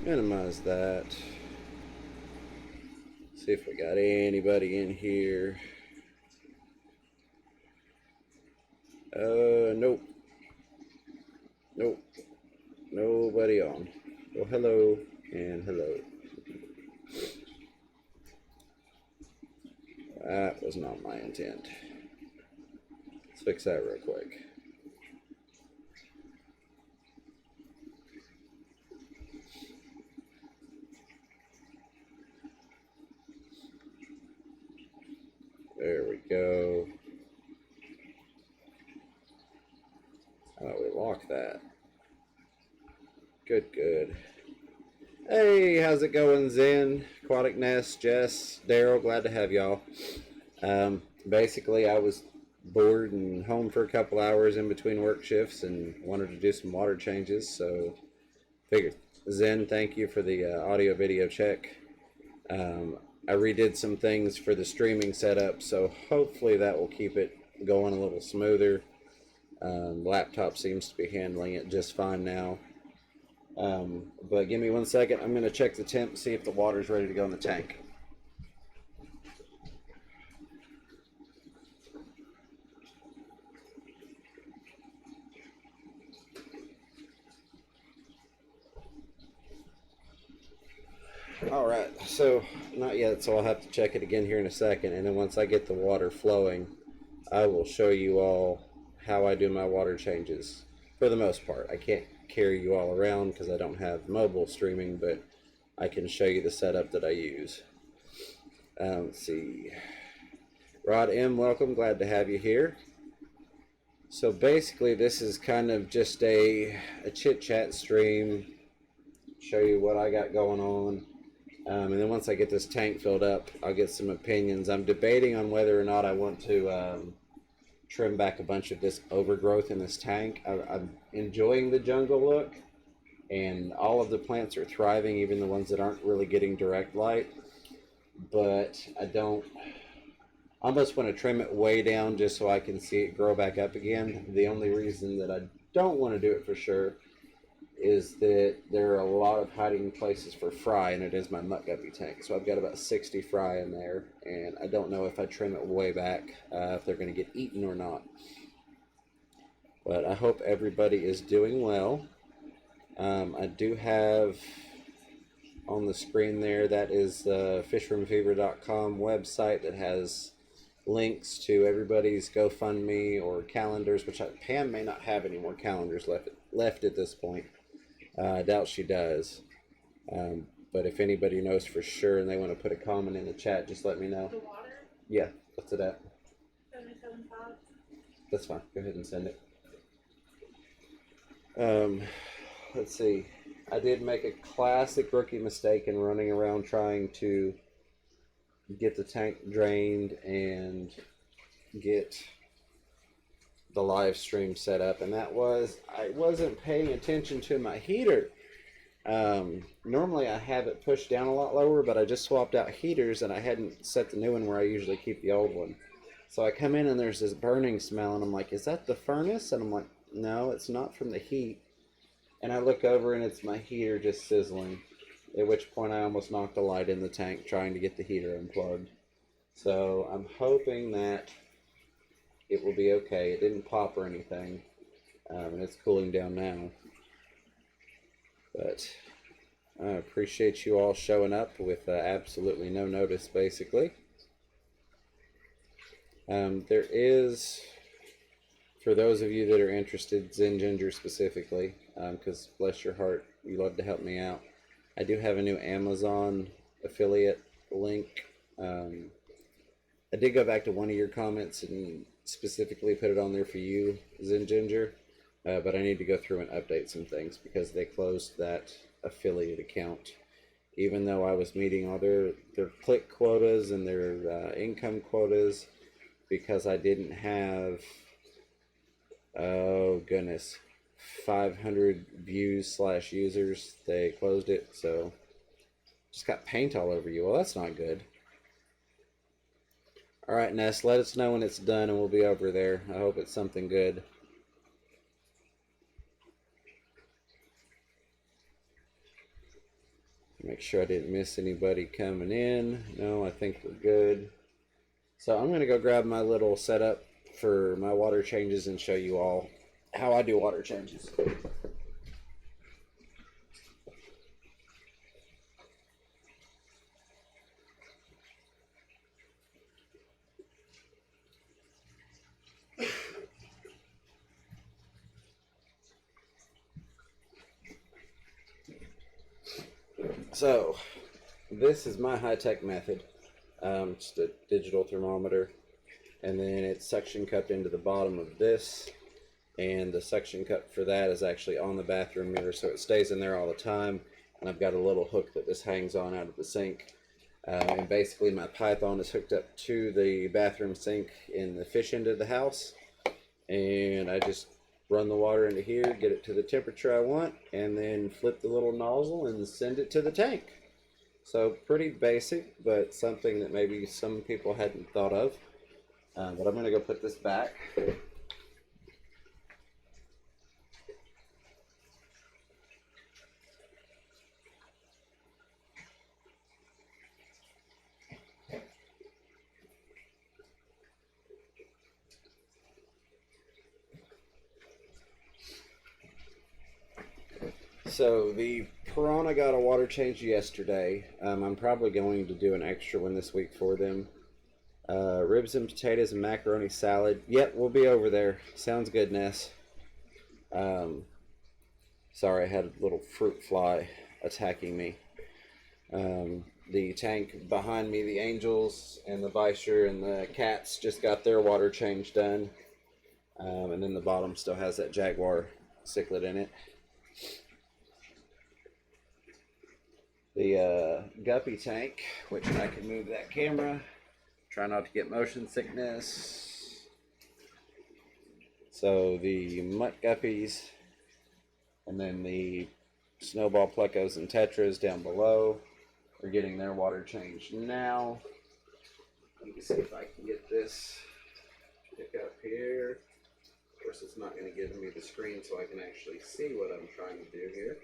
Minimize that. See if we got anybody in here. Nope. Nope. Nobody on. Well, hello and hello. That was not my intent. Let's fix that real quick. There we go. Oh, we locked that. Good, good. Hey, how's it going, Zen, Aquatic Nest, Jess, Daryl? Glad to have y'all. Basically, I was bored and home for a couple hours in between work shifts and wanted to do some water changes, so figured. Zen, thank you for the audio video check. I redid some things for the streaming setup, so hopefully that will keep it going a little smoother. Laptop seems to be handling it just fine now. But give me 1 second. I'm going to check the temp, see if the water's ready to go in the tank. All right, so not yet, so I'll have to check it again here in a second, and then once I get the water flowing, I will show you all how I do my water changes. For the most part, I can't carry you all around because I don't have mobile streaming, but I can show you the setup that I use. Let's see. Rod M, welcome. Glad to have you here. So basically, this is kind of just a chit-chat stream. Show you what I got going on. And then once I get this tank filled up, I'll get some opinions. I'm debating on whether or not I want to trim back a bunch of this overgrowth in this tank. I'm enjoying the jungle look, and all of the plants are thriving, even the ones that aren't really getting direct light. But I almost want to trim it way down just so I can see it grow back up again. The only reason that I don't want to do it for sure is that there are a lot of hiding places for fry, and it is my muck guppy tank. So I've got about 60 fry in there, and I don't know if I trim it way back, if they're going to get eaten or not. But I hope everybody is doing well. I do have on the screen there, that is the FishRoomFever.com website that has links to everybody's GoFundMe or calendars, which Pam may not have any more calendars left at this point. I doubt she does. But if anybody knows for sure and they want to put a comment in the chat, just let me know. The water? Yeah, what's it at? 77.5. That's fine. Go ahead and send it. Let's see. I did make a classic rookie mistake in running around trying to get the tank drained and get the live stream set up, and that was I wasn't paying attention to my heater. Normally I have it pushed down a lot lower, but I just swapped out heaters and I hadn't set the new one where I usually keep the old one. So I come in and there's this burning smell, and I'm like, is that the furnace? And I'm like, no, it's not from the heat. And I look over and it's my heater just sizzling, at which point I almost knocked a light in the tank trying to get the heater unplugged. So I'm hoping that it will be okay. It didn't pop or anything, and it's cooling down now. But I appreciate you all showing up with absolutely no notice, basically. There is, for those of you that are interested, Zen Ginger specifically, because bless your heart, you love to help me out. I do have a new Amazon affiliate link. I did go back to one of your comments and specifically put it on there for you, Zen Ginger, but I need to go through and update some things because they closed that affiliate account. Even though I was meeting all their click quotas and their income quotas, because I didn't have, oh goodness, 500 views / users, they closed it. So just got paint all over you. Well, that's not good. All right, Ness, let us know when it's done and we'll be over there. I hope it's something good. Make sure I didn't miss anybody coming in. No, I think we're good. So I'm going to go grab my little setup for my water changes and show you all how I do water changes. So this is my high-tech method. Just a digital thermometer, and then it's suction cupped into the bottom of this, and the suction cup for that is actually on the bathroom mirror, so it stays in there all the time. And I've got a little hook that this hangs on out of the sink, and basically my Python is hooked up to the bathroom sink in the fish end of the house, and I just run the water into here, get it to the temperature I want, and then flip the little nozzle and send it to the tank. So pretty basic, but something that maybe some people hadn't thought of. But I'm going to go put this back. So the piranha got a water change yesterday. I'm probably going to do an extra one this week for them. Ribs and potatoes and macaroni salad. Yep, we'll be over there. Sounds good, Ness. Sorry, I had a little fruit fly attacking me. The tank behind me, the Angels and the Visher and the Cats just got their water change done. And then the bottom still has that Jaguar cichlid in it. The guppy tank, which I can move that camera. Try not to get motion sickness. So the mutt guppies, and then the snowball plecos and tetras down below are getting their water changed now. Let me see if I can get this to pick up here. Of course, it's not going to give me the screen so I can actually see what I'm trying to do here.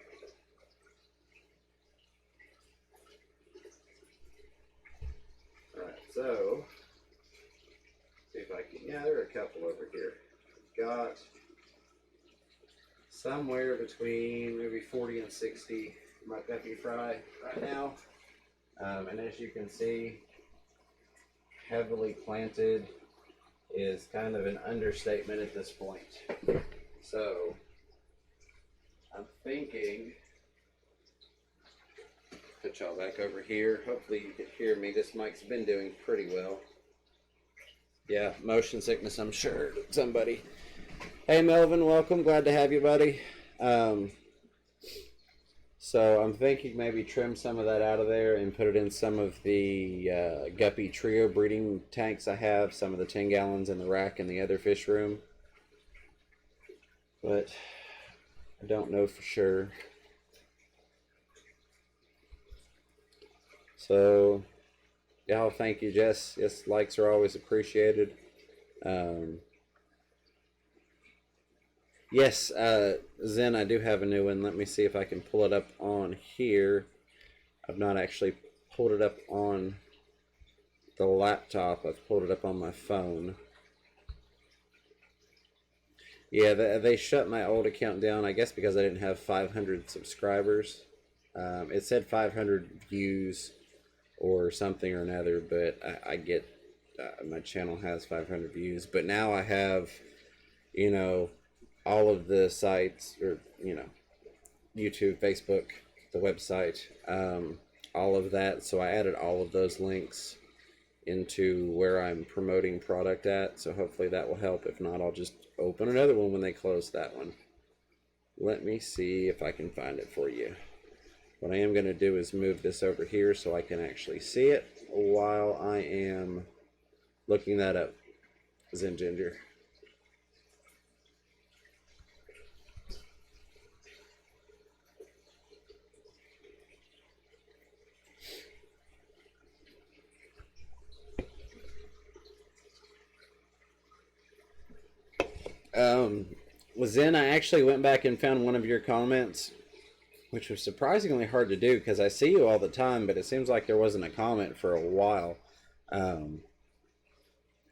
Alright, so see if I can, yeah, there are a couple over here. Got somewhere between maybe 40 and 60 mutt guppy fry right now. And as you can see, heavily planted is kind of an understatement at this point. So I'm thinking, put y'all back over here. Hopefully you can hear me. This mic's been doing pretty well. Yeah, motion sickness, I'm sure. Somebody. Hey Melvin, welcome. Glad to have you, buddy. So I'm thinking maybe trim some of that out of there and put it in some of the guppy trio breeding tanks I have. Some of the 10 gallons in the rack in the other fish room. But I don't know for sure. So, yeah, thank you, Jess. Yes, likes are always appreciated. Yes, Zen, I do have a new one. Let me see if I can pull it up on here. I've not actually pulled it up on the laptop. I've pulled it up on my phone. Yeah, they shut my old account down, I guess because I didn't have 500 subscribers. It said 500 views or something or another, but I get my channel has 500 views, but now I have, you know, all of the sites, or, you know, YouTube, Facebook, the website, all of that. So I added all of those links into where I'm promoting product at, so hopefully that will help. If not, I'll just open another one when they close that one. Let me see if I can find it for you. What I am going to do is move this over here so I can actually see it while I am looking that up. Zen Ginger. Zen, I actually went back and found one of your comments which was surprisingly hard to do because I see you all the time, but it seems like there wasn't a comment for a while.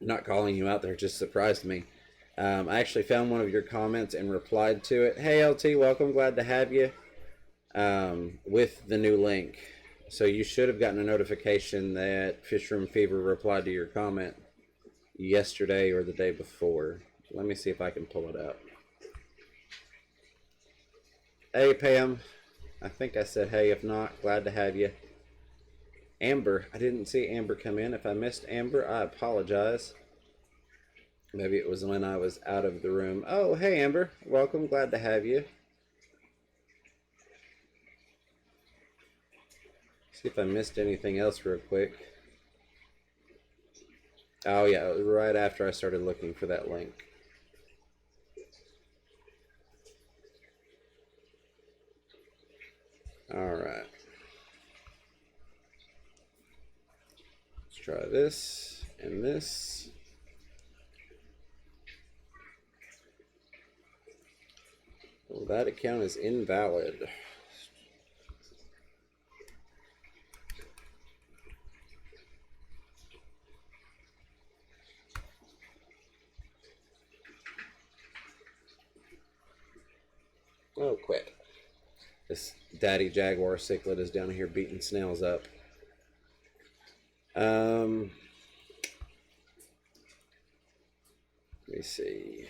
Not calling you out there just surprised me. I actually found one of your comments and replied to it. Hey LT, welcome, glad to have you. With the new link. So you should have gotten a notification that FishRoomFever replied to your comment yesterday or the day before. Let me see if I can pull it up. Hey Pam, I think I said hey. If not, glad to have you. Amber, I didn't see Amber come in. If I missed Amber, I apologize. Maybe it was when I was out of the room. Oh, hey Amber, welcome, glad to have you. See if I missed anything else real quick. Oh yeah, it was right after I started looking for that link. Alright. Let's try this and this. Well, that account is invalid. Oh, quit. This daddy jaguar cichlid is down here beating snails up. Let me see.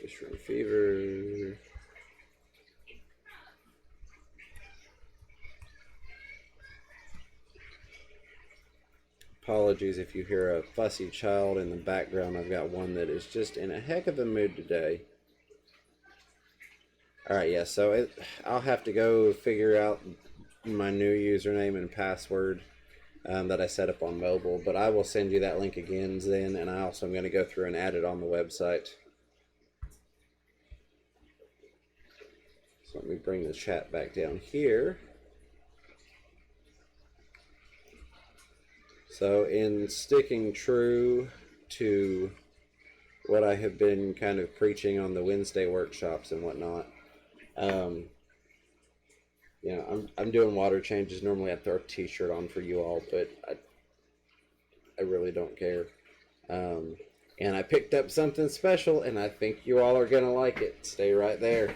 FishRoomFever. Apologies if you hear a fussy child in the background. I've got one that is just in a heck of a mood today. Alright, yeah, so I'll have to go figure out my new username and password that I set up on mobile, but I will send you that link again then, and I also am going to go through and add it on the website. So let me bring the chat back down here. So in sticking true to what I have been kind of preaching on the Wednesday workshops and whatnot, you know, I'm doing water changes. Normally I'd throw a t-shirt on for you all, but I really don't care. And I picked up something special, and I think you all are going to like it. Stay right there.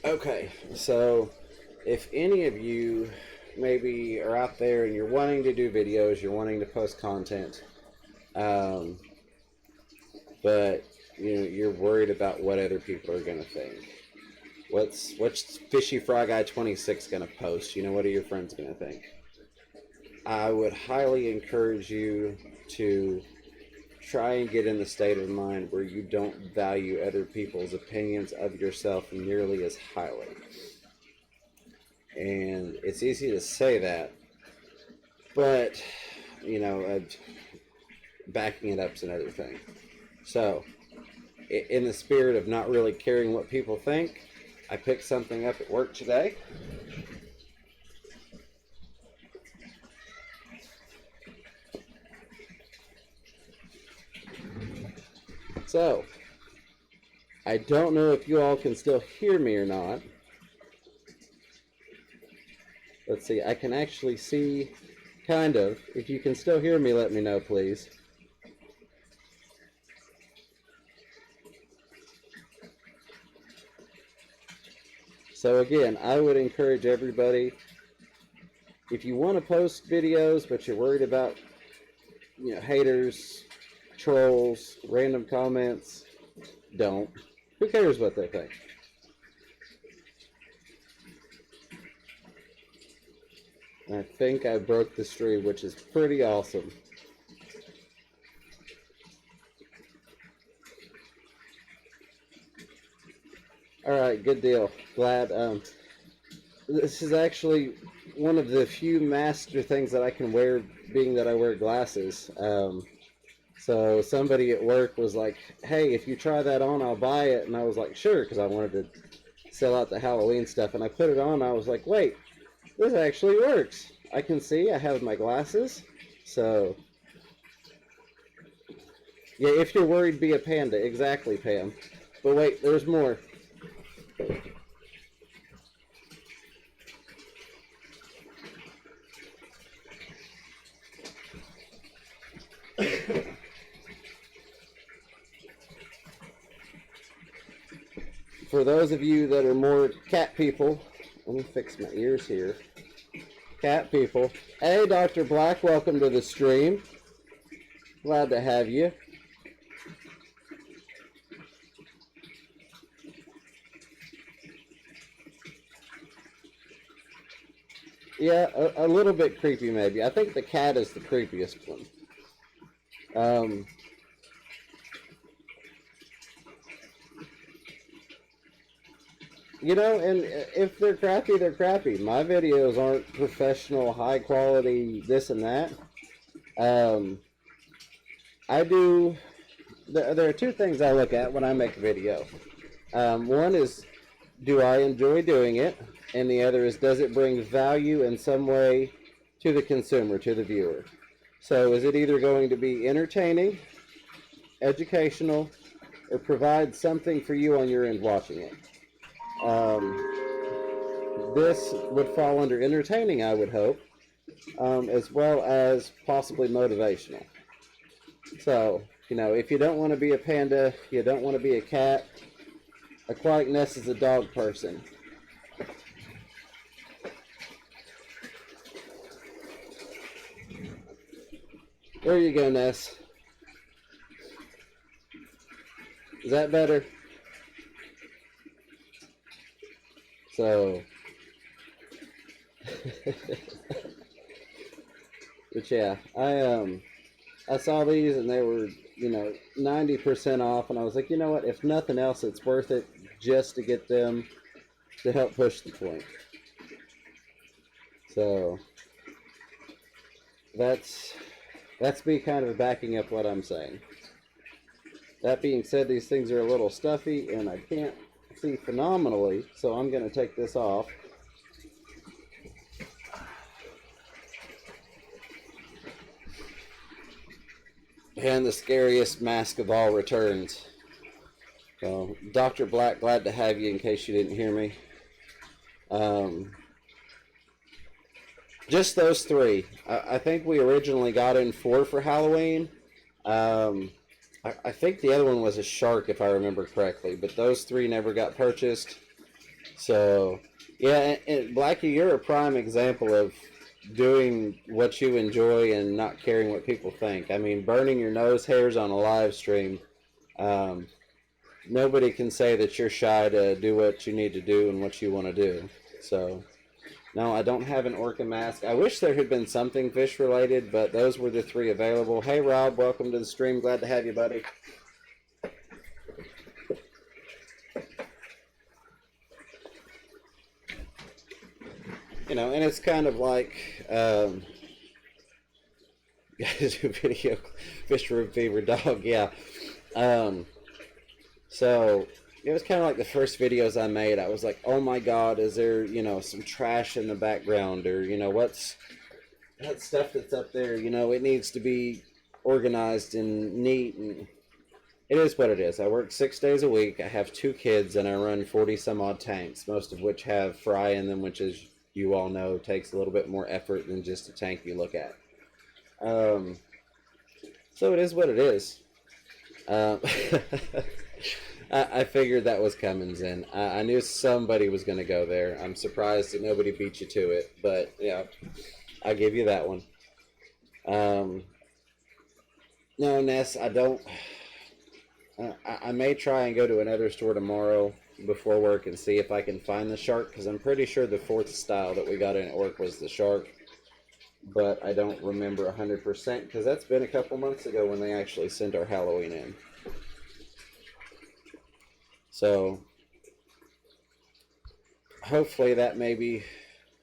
Okay, so if any of you maybe are out there and you're wanting to do videos, you're wanting to post content, but you know you're worried about what other people are going to think. What's Fishy Fry Guy 26 going to post? You know, what are your friends going to think? I would highly encourage you to try and get in the state of mind where you don't value other people's opinions of yourself nearly as highly. And it's easy to say that, but, you know, backing it up's another thing. So, in the spirit of not really caring what people think, I picked something up at work today. So, I don't know if you all can still hear me or not. Let's see, I can actually see, kind of. If you can still hear me, let me know, please. So again, I would encourage everybody, if you want to post videos, but you're worried about, you know, haters, trolls, random comments, don't. Who cares what they think? I think I broke the stream, which is pretty awesome. Alright, good deal. Glad. This is actually one of the few master things that I can wear, being that I wear glasses. So somebody at work was like, hey, if you try that on, I'll buy it. And I was like, sure, because I wanted to sell out the Halloween stuff. And I put it on, and I was like, wait, this actually works. I can see. I have my glasses. So, yeah, if you're worried, be a panda. Exactly, Pam. But wait, there's more. For those of you that are more cat people, let me fix my ears here. Cat people. Hey, Dr. Black, welcome to the stream. Glad to have you. Yeah, a little bit creepy maybe. I think the cat is the creepiest one. You know, and if they're crappy, they're crappy. My videos aren't professional, high quality, this and that. I do, there are two things I look at when I make a video. One is, do I enjoy doing it? And the other is, does it bring value in some way to the consumer, to the viewer? So is it either going to be entertaining, educational, or provide something for you on your end watching it? This would fall under entertaining, I would hope, as well as possibly motivational. So, you know, if you don't want to be a panda, you don't want to be a cat, Aquatic Ness is a dog person. There you go, Ness. Is that better? So, but yeah, I saw these and they were, you know, 90% off, and I was like, you know what? If nothing else, it's worth it just to get them to help push the point. So that's me kind of backing up what I'm saying. That being said, these things are a little stuffy and I can't see phenomenally, so I'm going to take this off. And the scariest mask of all returns. So, Dr. Black, glad to have you in case you didn't hear me. Just those three. I think we originally got in 4 for Halloween. I think the other one was a shark, if I remember correctly, but those 3 never got purchased. So, yeah, and Blackie, you're a prime example of doing what you enjoy and not caring what people think. I mean, burning your nose hairs on a live stream, nobody can say that you're shy to do what you need to do and what you want to do. So, no, I don't have an orca mask. I wish there had been something fish related, but those were the 3 available. Hey, Rob, welcome to the stream. Glad to have you, buddy. You know, and it's kind of like, guys do video, FishRoomFever dog, yeah. So, it was kind of like the first videos I made. I was like, oh my god, is there, you know, some trash in the background? Or, you know, what's that stuff that's up there? You know, it needs to be organized and neat. And it is what it is. I work 6 days a week. I have 2 kids, and I run 40 some odd tanks, most of which have fry in them, which, as you all know, takes a little bit more effort than just a tank you look at. So it is what it is. I figured that was coming, Zen. I knew somebody was going to go there. I'm surprised that nobody beat you to it, but yeah, I'll give you that one. No, Ness, I don't. I may try and go to another store tomorrow before work and see if I can find the shark, because I'm pretty sure the 4th style that we got in at work was the shark, but I don't remember 100% because that's been a couple months ago when they actually sent our Halloween in. So hopefully that maybe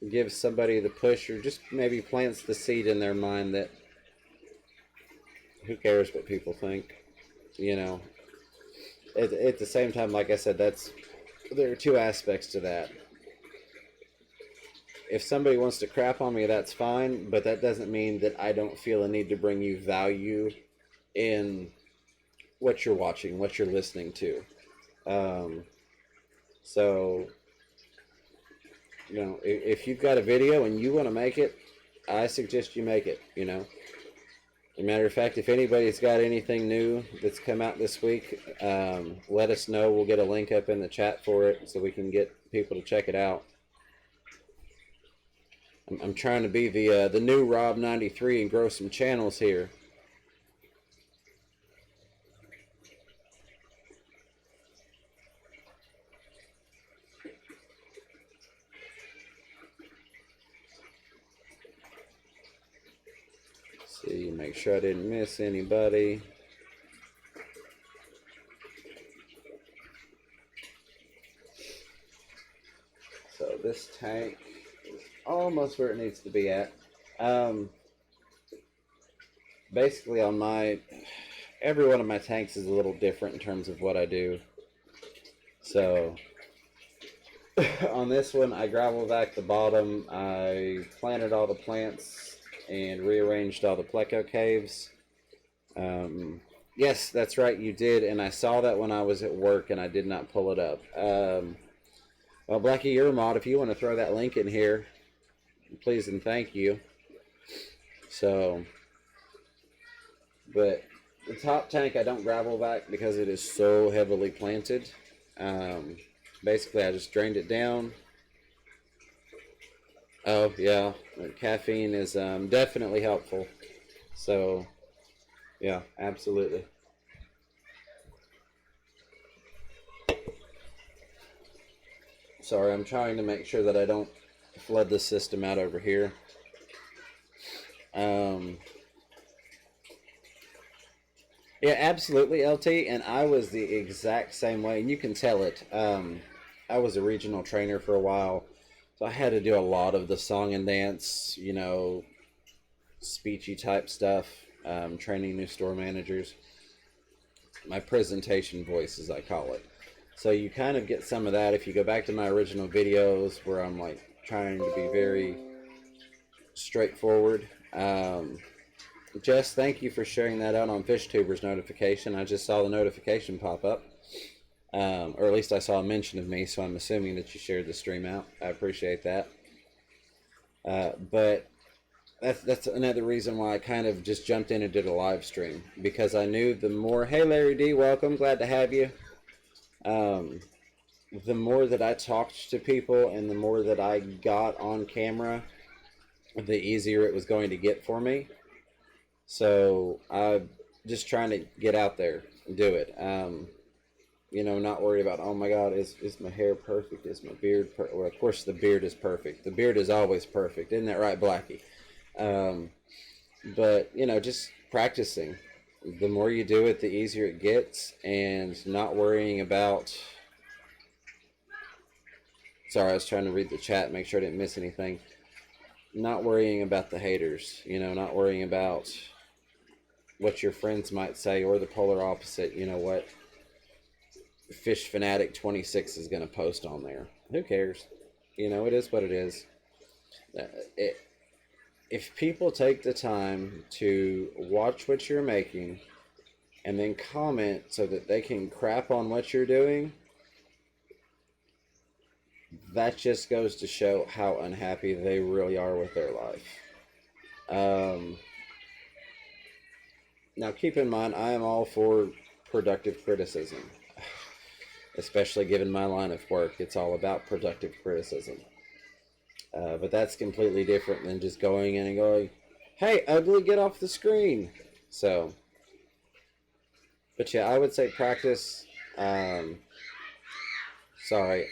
gives somebody the push, or just maybe plants the seed in their mind that who cares what people think, you know. At the same time, like I said, there are 2 aspects to that. if somebody wants to crap on me, that's fine, but that doesn't mean that I don't feel a need to bring you value in what you're watching, what you're listening to. So, if you've got a video and you want to make it, I suggest you make it, As a matter of fact, if anybody's got anything new that's come out this week, let us know. We'll get a link up in the chat for it so we can get people to check it out. I'm trying to be the new Rob 93 and grow some channels here. See, make sure I didn't miss anybody. So this tank is almost where it needs to be at. Basically on every one of my tanks is a little different in terms of what I do. So on this one, I gravel back the bottom. I planted all the plants and rearranged all the pleco caves. Yes, that's right, you did, and I saw that when I was at work and I did not pull it up. Well, Blackie, you're a mod. If you want to throw that link in here, please and thank you. So, but the top tank I don't gravel back because it is so heavily planted. Basically, I just drained it down. Oh, yeah, caffeine is definitely helpful. So, yeah, absolutely. Sorry, I'm trying to make sure that I don't flood the system out over here. Yeah, absolutely, LT, and I was the exact same way, and you can tell it. I was a regional trainer for a while, so I had to do a lot of the song and dance, speechy type stuff, training new store managers. My presentation voice, as I call it. So you kind of get some of that if you go back to my original videos where I'm like trying to be very straightforward. Jess, thank you for sharing that out on FishTuber's notification. I just saw the notification pop up. Or at least I saw a mention of me, so I'm assuming that you shared the stream out. I appreciate that. But that's another reason why I kind of just jumped in and did a live stream. Because I knew the more... Hey, Larry D, welcome. Glad to have you. The more that I talked to people and the more that I got on camera, the easier it was going to get for me. So I'm just trying to get out there and do it. Not worry about, oh my God, is my hair perfect? Is my beard perfect? Well, of course the beard is perfect. The beard is always perfect. Isn't that right, Blackie? But, just practicing. The more you do it, the easier it gets, and not worrying about... Sorry, I was trying to read the chat, make sure I didn't miss anything. Not worrying about the haters, not worrying about what your friends might say, or the polar opposite, what Fish Fanatic 26 is going to post on there. Who cares? It is what it is. If people take the time to watch what you're making and then comment so that they can crap on what you're doing, that just goes to show how unhappy they really are with their life. Now, keep in mind, I am all for productive criticism, especially given my line of work. It's all about productive criticism. But that's completely different than just going in and going, hey, ugly, get off the screen. So, but yeah, I would say practice. Sorry,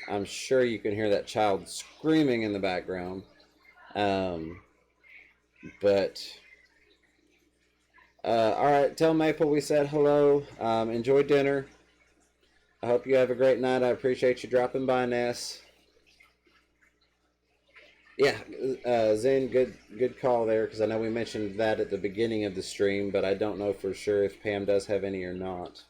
I'm sure you can hear that child screaming in the background. Alright, tell Maple we said hello. Enjoy dinner. I hope you have a great night. I appreciate you dropping by, Ness. Yeah, Zen, good call there, because I know we mentioned that at the beginning of the stream, but I don't know for sure if Pam does have any or not.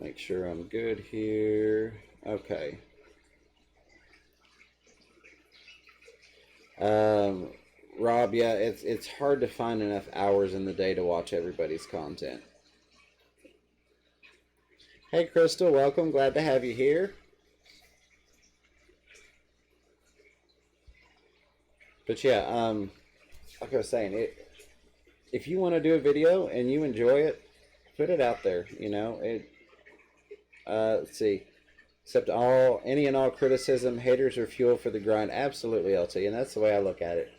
make sure I'm good here. Okay. Rob, yeah, it's hard to find enough hours in the day to watch everybody's content. Hey, Crystal, welcome. Glad to have you here. But yeah, like I was saying, if you want to do a video and you enjoy it, put it out there. You know, let's see. Except any and all criticism, haters are fuel for the grind. Absolutely, LT, and that's the way I look at it.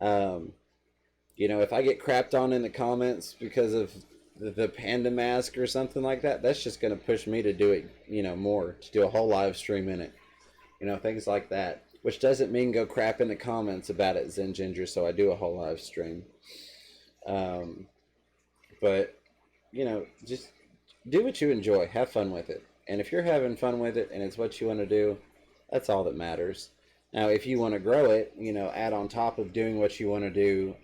You know, if I get crapped on in the comments because of the panda mask or something like that, that's just going to push me to do it, you know, more, to do a whole live stream in it. You know, things like that. Which doesn't mean go crap in the comments about it, Zen Ginger, so I do a whole live stream. But, you know, just do what you enjoy. Have fun with it. And if you're having fun with it and it's what you want to do, that's all that matters. Now, if you want to grow it, you know, add on top of doing what you want to do,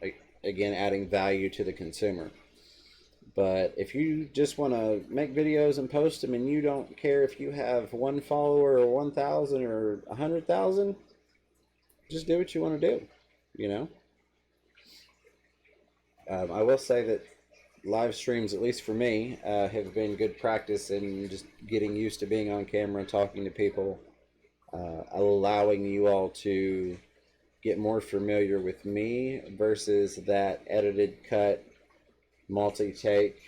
again, adding value to the consumer. But if you just want to make videos and post them and you don't care if you have 1 follower or 1,000 or 100,000, just do what you want to do, you know? I will say that live streams, at least for me, have been good practice in just getting used to being on camera and talking to people, allowing you all to get more familiar with me versus that edited cut multi-take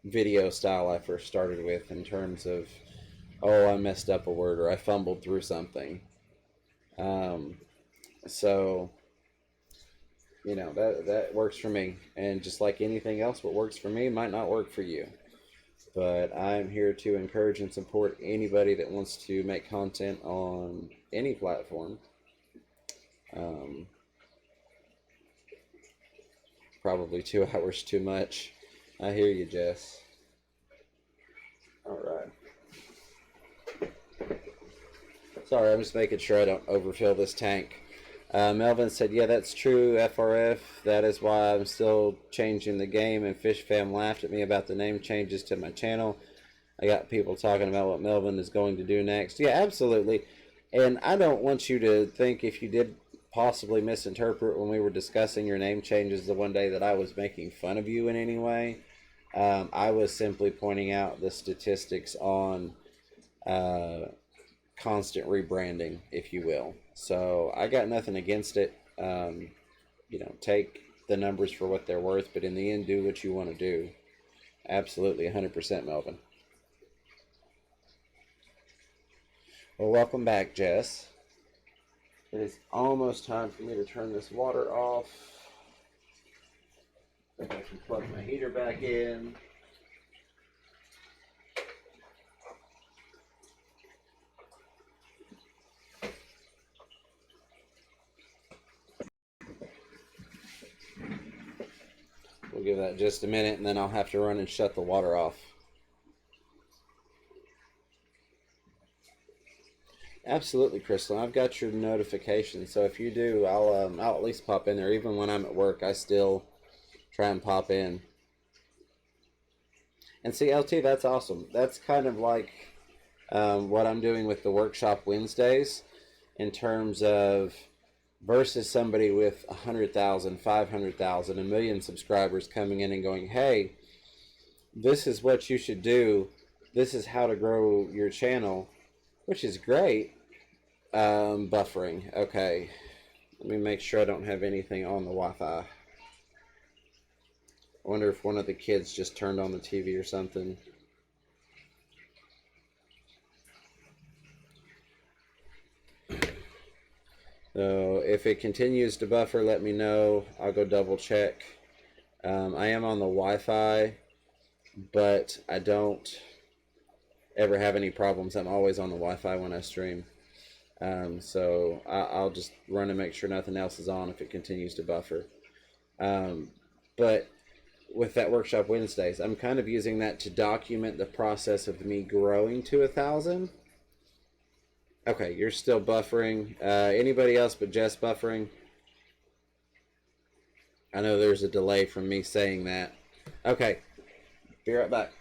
video style I first started with, in terms of, oh, I messed up a word or I fumbled through something. So, you know, that works for me. And just like anything else, what works for me might not work for you. But I'm here to encourage and support anybody that wants to make content on any platform. Probably 2 hours too much. I hear you, Jess. All right. Sorry, I'm just making sure I don't overfill this tank. Melvin said, yeah, that's true, FRF. That is why I'm still changing the game, and FishFam laughed at me about the name changes to my channel. I got people talking about what Melvin is going to do next. Yeah, absolutely. And I don't want you to think, if you did possibly misinterpret when we were discussing your name changes the one day, that I was making fun of you in any way. I was simply pointing out the statistics on constant rebranding, if you will. So I got nothing against it. You know, take the numbers for what they're worth, but in the end, do what you want to do. Absolutely, 100%, Melvin. Well, welcome back, Jess. It is almost time for me to turn this water off. I think I can plug my heater back in. We'll give that just a minute, and then I'll have to run and shut the water off. Absolutely, Crystal. I've got your notification, so if you do, I'll at least pop in there. Even when I'm at work, I still try and pop in. And see, LT, that's awesome. That's kind of like what I'm doing with the workshop Wednesdays, in terms of versus somebody with 100,000, 500,000, a million subscribers coming in and going, hey, this is what you should do. This is how to grow your channel, which is great. Buffering. Okay. Let me make sure I don't have anything on the Wi-Fi. I wonder if one of the kids just turned on the TV or something. So if it continues to buffer, let me know. I'll go double check. I am on the Wi-Fi, but I don't ever have any problems. I'm always on the Wi-Fi when I stream. So I'll just run and make sure nothing else is on if it continues to buffer. But with that Workshop Wednesdays, I'm kind of using that to document the process of me growing to 1,000. Okay, you're still buffering. Anybody else but Jess buffering? I know there's a delay from me saying that. Okay, be right back.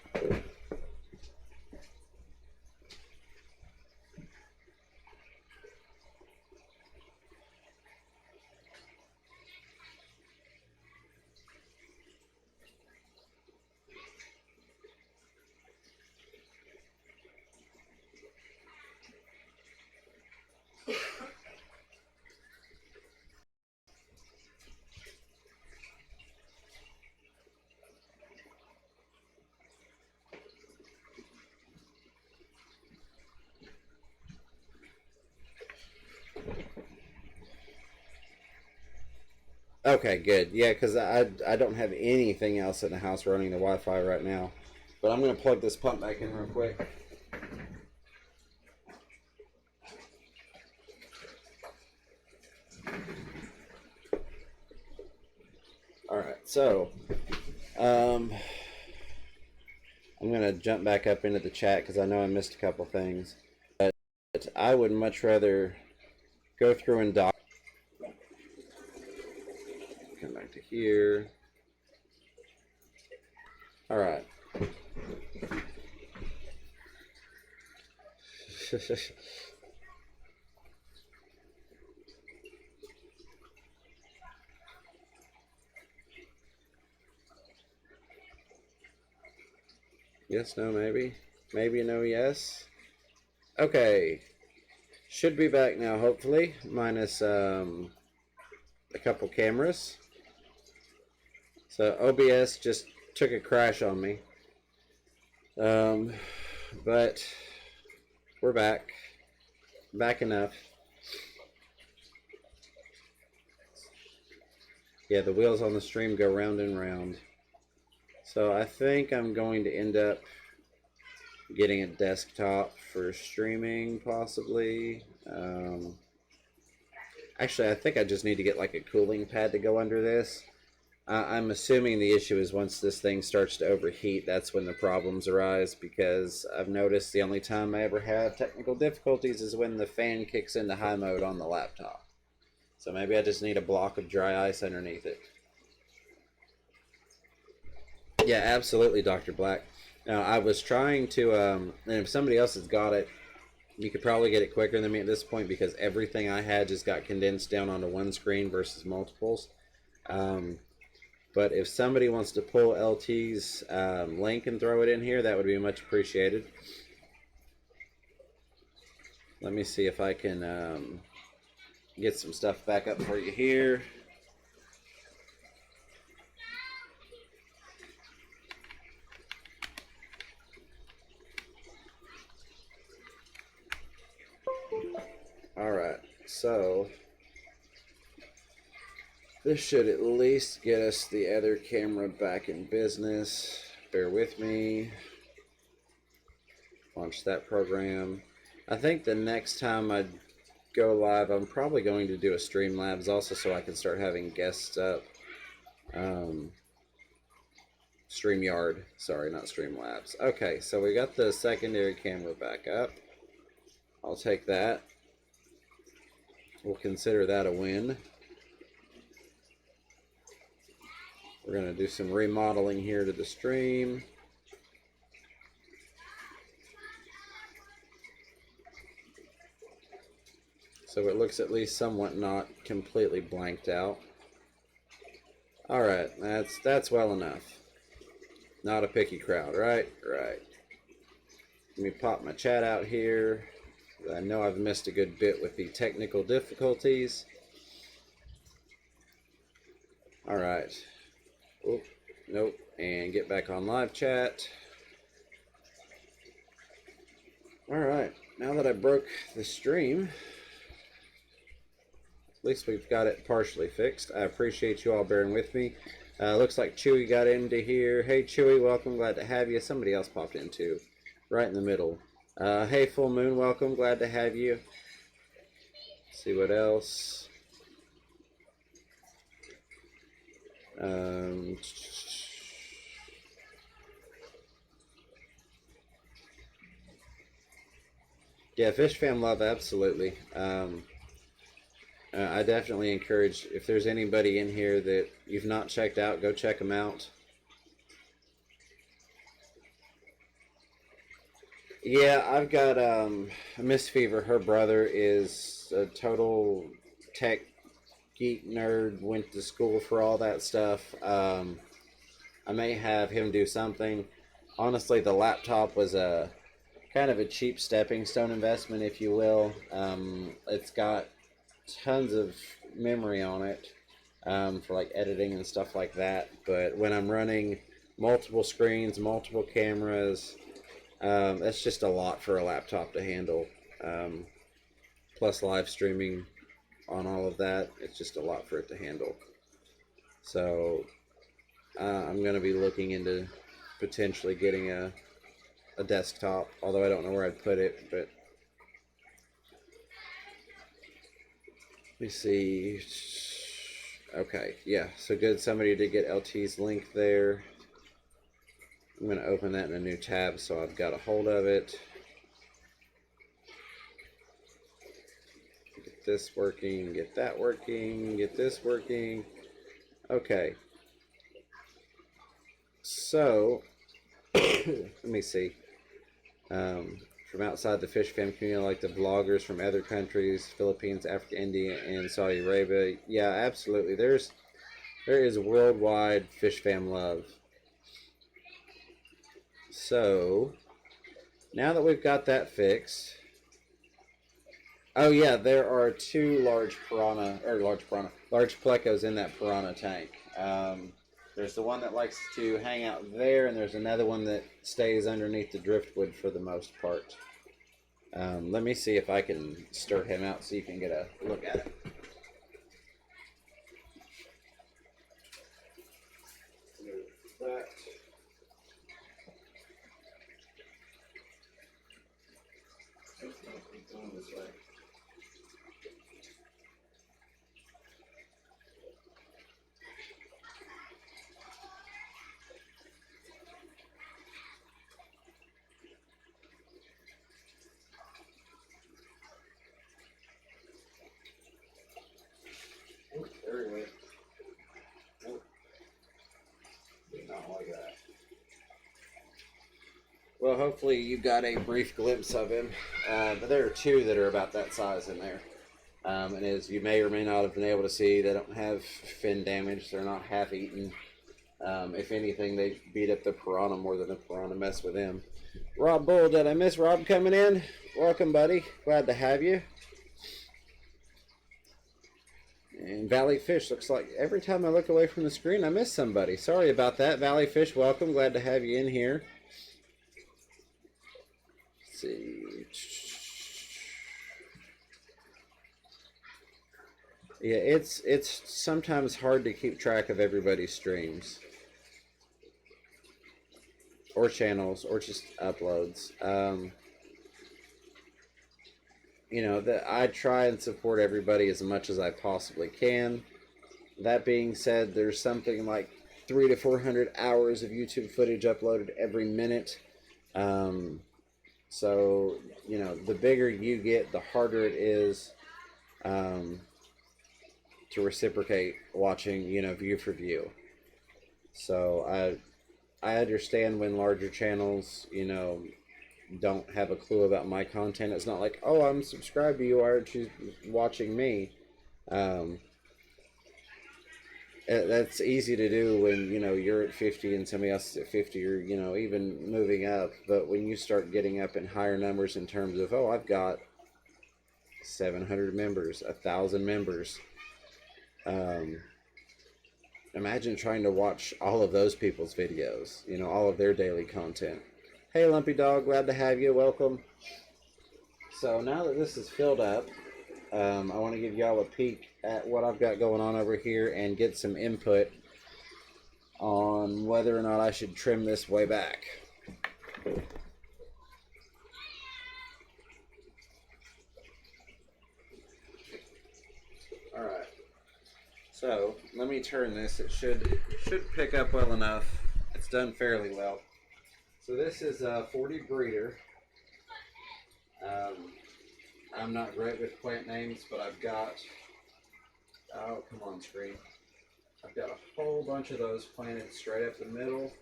Okay, good. Yeah, because I don't have anything else in the house running the Wi-Fi right now. But I'm going to plug this pump back in real quick. All right, so um, I'm going to jump back up into the chat because I know I missed a couple things. But I would much rather go through and dock. Come back to here. All right. Yes, no, maybe. Maybe, no, yes. Okay. Should be back now, hopefully. Minus a couple cameras. So OBS just took a crash on me. But we're back. Back enough. Yeah, the wheels on the stream go round and round. So I think I'm going to end up getting a desktop for streaming, possibly. Actually, I think I just need to get like a cooling pad to go under this. I'm assuming the issue is once this thing starts to overheat, that's when the problems arise, because I've noticed the only time I ever have technical difficulties is when the fan kicks into high mode on the laptop. So maybe I just need a block of dry ice underneath it. Yeah, absolutely, Dr. Black. Now, I was trying to, and if somebody else has got it, you could probably get it quicker than me at this point because everything I had just got condensed down onto one screen versus multiples. But if somebody wants to pull LT's link and throw it in here, that would be much appreciated. Let me see if I can get some stuff back up for you here. All right, so this should at least get us the other camera back in business. Bear with me. Launch that program. I think the next time I go live, I'm probably going to do a Streamlabs also so I can start having guests up. StreamYard, sorry, not Streamlabs. Okay, so we got the secondary camera back up. I'll take that. We'll consider that a win. We're going to do some remodeling here to the stream. So it looks at least somewhat not completely blanked out. All right, that's well enough. Not a picky crowd, right? Right. Let me pop my chat out here. I know I've missed a good bit with the technical difficulties. All right. Oh, nope. And get back on live chat. All right. Now that I broke the stream, at least we've got it partially fixed. I appreciate you all bearing with me. Looks like Chewy got into here. Hey, Chewy, welcome. Glad to have you. Somebody else popped in too, right in the middle. Hey, Full Moon, welcome. Glad to have you. Let's see what else. Yeah, FishFam love, absolutely. I definitely encourage, if there's anybody in here that you've not checked out, go check them out. Yeah, I've got Miss Fever. Her brother is a total tech geek nerd, went to school for all that stuff. I may have him do something. Honestly, the laptop was a kind of a cheap stepping stone investment, if you will. It's got tons of memory on it for like editing and stuff like that. But when I'm running multiple screens, multiple cameras, that's just a lot for a laptop to handle. Plus live streaming on all of that, it's just a lot for it to handle. So I'm going to be looking into potentially getting a desktop, although I don't know where I'd put it. But let me see. Okay, yeah, so good. Somebody did get LT's link there. I'm going to open that in a new tab so I've got a hold of it. Get this working, get that working, get this working. Okay. So, let me see. From outside the FishFam community, like the vloggers from other countries, Philippines, Africa, India, and Saudi Arabia. Yeah, absolutely. There is worldwide FishFam love. So, now that we've got that fixed, oh yeah, there are two large plecos in that piranha tank. There's the one that likes to hang out there, and there's another one that stays underneath the driftwood for the most part. Let me see if I can stir him out so you can get a look at it. Move that. Going this way. Oh, there he went. Oh. Did not like that. Well, hopefully you got a brief glimpse of him. But there are two that are about that size in there. And as you may or may not have been able to see, they don't have fin damage. They're not half-eaten. If anything, they beat up the piranha more than the piranha mess with them. Rob Bull, did I miss Rob coming in? Welcome, buddy. Glad to have you. And Valley Fish, looks like every time I look away from the screen, I miss somebody. Sorry about that. Valley Fish, welcome. Glad to have you in here. Let's see. Yeah, it's sometimes hard to keep track of everybody's streams or channels or just uploads. You know, that I try and support everybody as much as I possibly can. That being said, there's something like 300 to 400 hours of YouTube footage uploaded every minute. So, you know, the bigger you get, the harder it is to reciprocate watching, you know, view for view. So I understand when larger channels, you know, don't have a clue about my content. It's not like, oh, I'm subscribed to you, why aren't you watching me? That's easy to do when, you know, you're at 50 and somebody else is at 50, or, you know, even moving up. But when you start getting up in higher numbers in terms of, oh, I've got 700 members, 1,000 members, imagine trying to watch all of those people's videos, you know, all of their daily content. Hey, Lumpy Dog, glad to have you. Welcome. So now that this is filled up, I want to give y'all a peek at what I've got going on over here and get some input on whether or not I should trim this way back. Alright, so let me turn this. It should pick up well enough. It's done fairly well. So this is a 40 breeder. I'm not great with plant names, but I've got, oh, come on screen. I've got a whole bunch of those planted straight up the middle.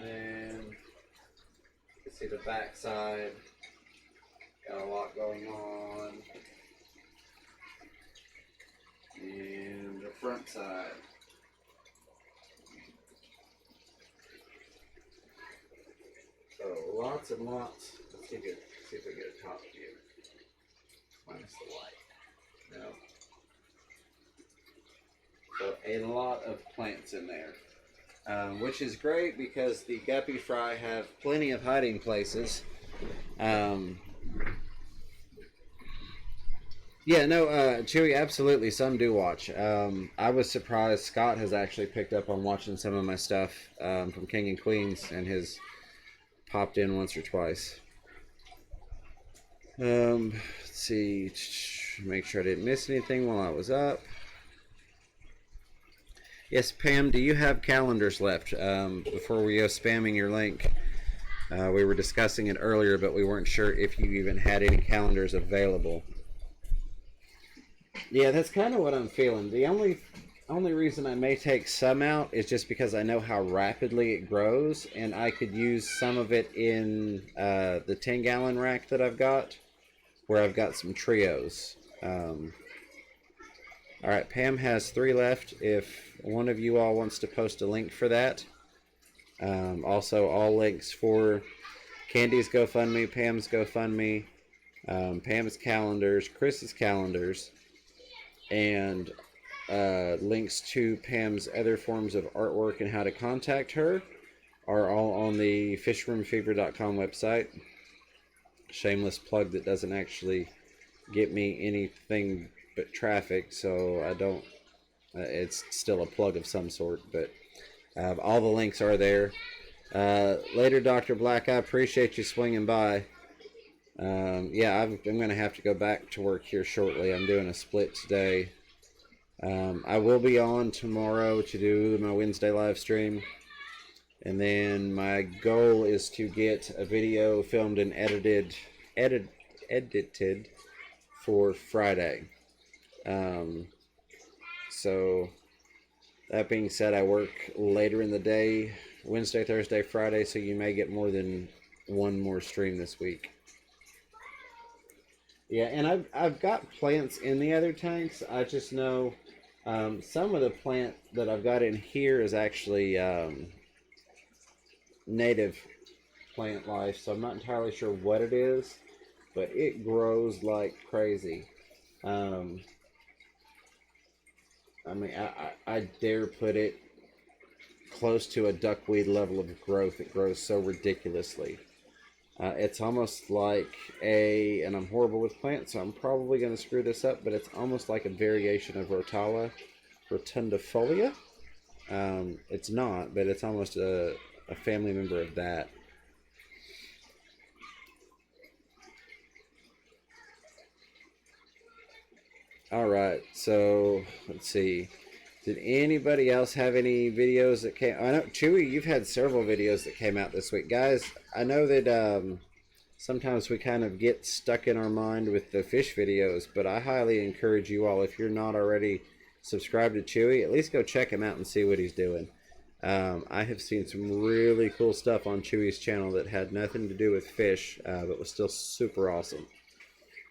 And you can see the back side. Got a lot going on. And the front side. So lots and lots. Let's see if we get a top view. Minus the light. No. So a lot of plants in there, which is great because the guppy fry have plenty of hiding places. Yeah, no, Chewy, absolutely. Some do watch. I was surprised Scott has actually picked up on watching some of my stuff from King and Queens and has popped in once or twice. Let's see. Make sure I didn't miss anything while I was up. Yes, Pam, do you have calendars left? Before we go spamming your link, we were discussing it earlier, but we weren't sure if you even had any calendars available. Yeah, that's kind of what I'm feeling. The only reason I may take some out is just because I know how rapidly it grows, and I could use some of it in the 10-gallon rack that I've got, where I've got some trios. All right, Pam has 3 left. If one of you all wants to post a link for that, also all links for Candy's GoFundMe, Pam's GoFundMe, Pam's calendars, Chris's calendars, and links to Pam's other forms of artwork and how to contact her are all on the FishRoomFever.com website. Shameless plug that doesn't actually get me anything but traffic, so I don't. It's still a plug of some sort, but all the links are there. Later, Dr. Black, I appreciate you swinging by. Yeah, I'm going to have to go back to work here shortly. I'm doing a split today. I will be on tomorrow to do my Wednesday live stream. And then my goal is to get a video filmed and edited for Friday. So that being said, I work later in the day, Wednesday, Thursday, Friday, so you may get more than one more stream this week. Yeah, and I've got plants in the other tanks. I just know some of the plant that I've got in here is actually native plant life, so I'm not entirely sure what it is, but it grows like crazy. I mean, I dare put it close to a duckweed level of growth. It grows so ridiculously. It's almost like and I'm horrible with plants, so I'm probably going to screw this up, but it's almost like a variation of rotundifolia. It's not, but it's almost a family member of that. All right, so let's see. Did anybody else have any videos that came? I know Chewy, you've had several videos that came out this week, guys. I know that sometimes we kind of get stuck in our mind with the fish videos, but I highly encourage you all, if you're not already subscribed to Chewy, at least go check him out and see what he's doing. I have seen some really cool stuff on Chewy's channel that had nothing to do with fish, but was still super awesome.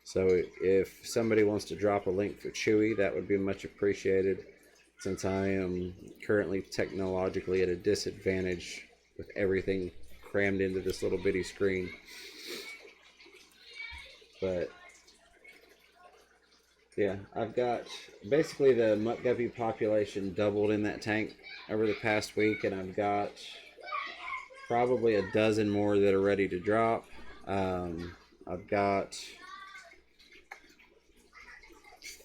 So if somebody wants to drop a link for Chewy, that would be much appreciated, since I am currently technologically at a disadvantage with everything crammed into this little bitty screen. But yeah, I've got basically the muck guppy population doubled in that tank over the past week, and I've got probably a dozen more that are ready to drop. I've got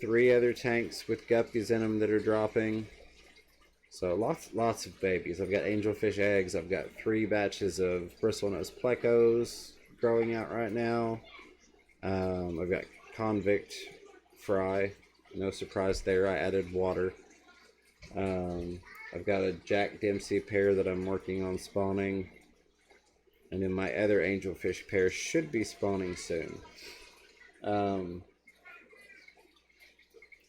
3 other tanks with guppies in them that are dropping. So lots of babies. I've got angelfish eggs. I've got 3 batches of bristlenose plecos growing out right now. I've got convict fry. No surprise there. I added water. I've got a Jack Dempsey pair that I'm working on spawning. And then my other angelfish pair should be spawning soon.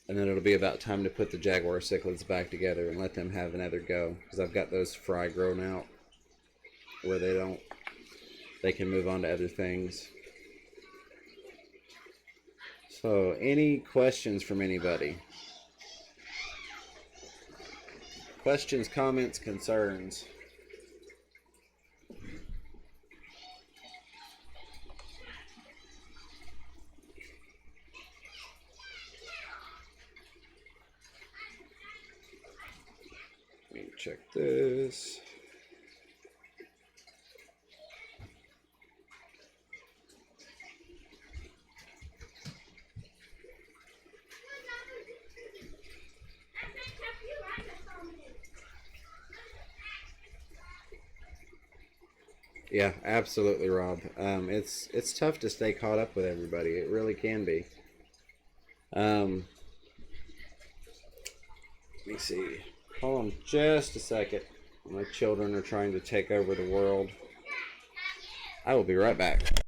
And then it'll be about time to put the jaguar cichlids back together and let them have another go, because I've got those fry grown out where they can move on to other things. So, any questions from anybody? Questions, comments, concerns? Let me check this. Yeah, absolutely, Rob. It's tough to stay caught up with everybody. It really can be. Um, Let me see. Hold on just a second. My children are trying to take over the world. I will be right back.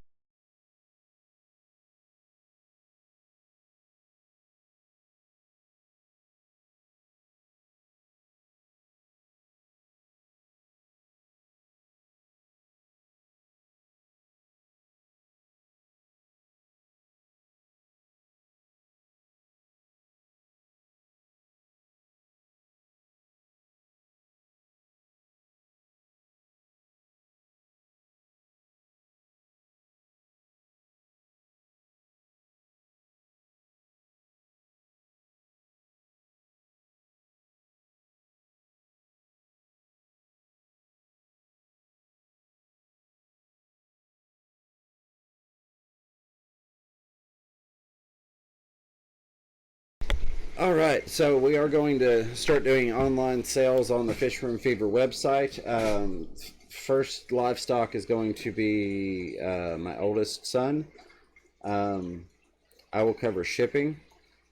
All right, so we are going to start doing online sales on the FishRoomFever website. First livestock is going to be my oldest son. Um, I will cover shipping,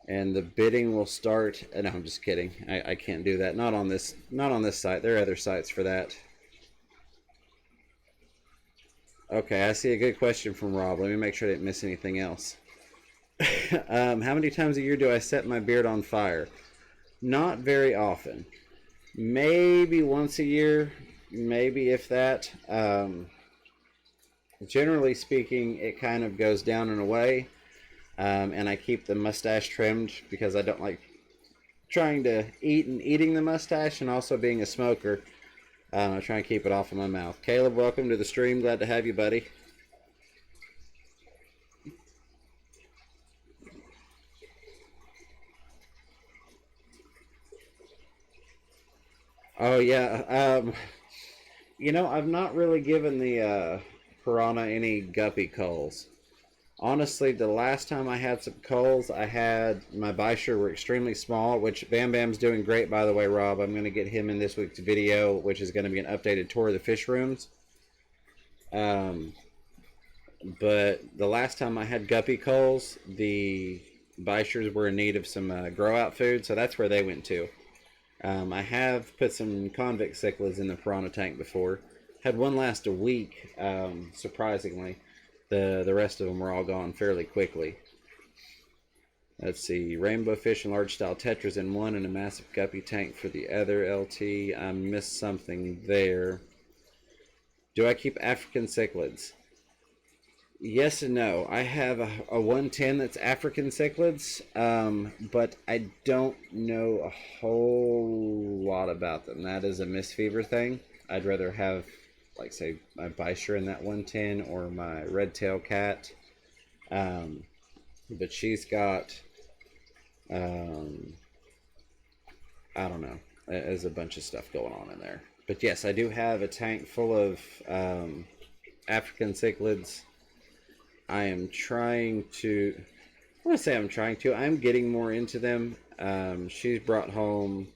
and the bidding will start. No, I'm just kidding. I can't do that. Not on this. Not on this site. There are other sites for that. Okay, I see a good question from Rob. Let me make sure I didn't miss anything else. How many times a year do I set my beard on fire? Not very often. Maybe once a year, maybe if that. Generally speaking, it kind of goes down and away, and I keep the mustache trimmed because I don't like trying to eat and eating the mustache, and also being a smoker. I try and keep it off of my mouth. Caleb, welcome to the stream. Glad to have you, buddy. Oh yeah. I've not really given the piranha any guppy culls. Honestly, the last time I had some culls, I had my Bisher were extremely small, which Bam Bam's doing great, by the way, Rob. I'm going to get him in this week's video, which is going to be an updated tour of the fish rooms. Um, but the last time I had guppy culls, the Bishers were in need of some grow out food, so that's where they went to. I have put some convict cichlids in the piranha tank before. Had one last a week, surprisingly. The rest of them were all gone fairly quickly. Let's see, rainbow fish and large style tetras in one, and a massive guppy tank for the other. LT, I missed something there. Do I keep African cichlids? Yes and no. I have a 110 that's African cichlids, but I don't know a whole lot about them. That is a Miss Fever thing. I'd rather have, like, say, my Bisher in that 110 or my red tail cat. But she's got, um, I don't know, there's a bunch of stuff going on in there. But yes, I do have a tank full of African cichlids. I am trying to, I want to say I'm trying to, I'm getting more into them. She's brought home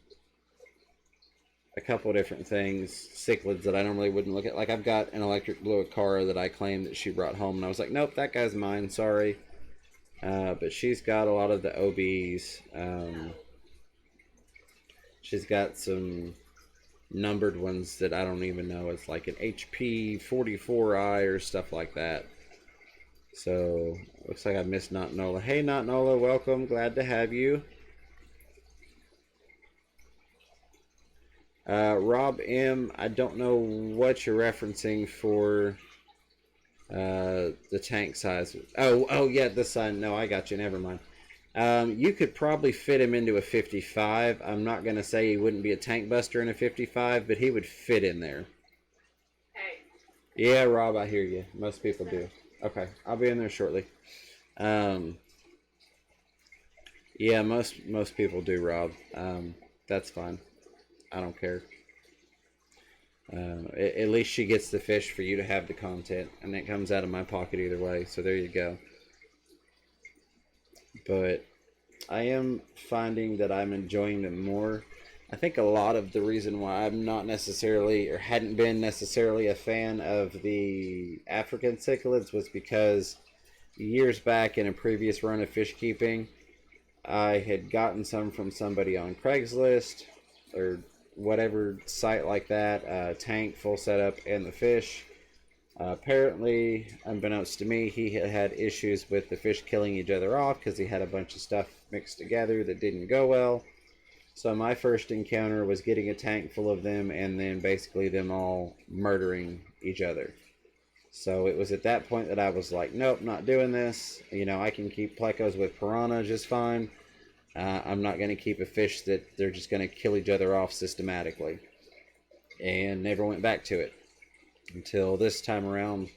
a couple of different things, cichlids that I normally wouldn't look at. Like, I've got an electric blue Acara that I claimed that she brought home, and I was like, nope, that guy's mine, sorry. But she's got a lot of the OBs. She's got some numbered ones that I don't even know. It's like an HP 44i or stuff like that. So, looks like I missed Not Nola. Hey, Not Nola, welcome. Glad to have you. Rob M, I don't know what you're referencing for the tank size. Oh yeah, this side. No, I got you. Never mind. You could probably fit him into a 55. I'm not going to say he wouldn't be a tank buster in a 55, but he would fit in there. Hey. Yeah, Rob, I hear you. Most people do. Okay, I'll be in there shortly. Yeah, most people do, Rob. That's fine. I don't care. At least she gets the fish for you to have the content, and it comes out of my pocket either way. So there you go. But I am finding that I'm enjoying them more. I think a lot of the reason why I'm not necessarily or hadn't been necessarily a fan of the African cichlids was because years back in a previous run of fish keeping, I had gotten some from somebody on Craigslist or whatever site like that, tank, full setup, and the fish. Apparently, unbeknownst to me, he had issues with the fish killing each other off because he had a bunch of stuff mixed together that didn't go well. So my first encounter was getting a tank full of them and then basically them all murdering each other. So it was at that point that I was like, nope, not doing this. You know, I can keep plecos with piranha just fine. I'm not going to keep a fish that they're just going to kill each other off systematically. And never went back to it until this time around.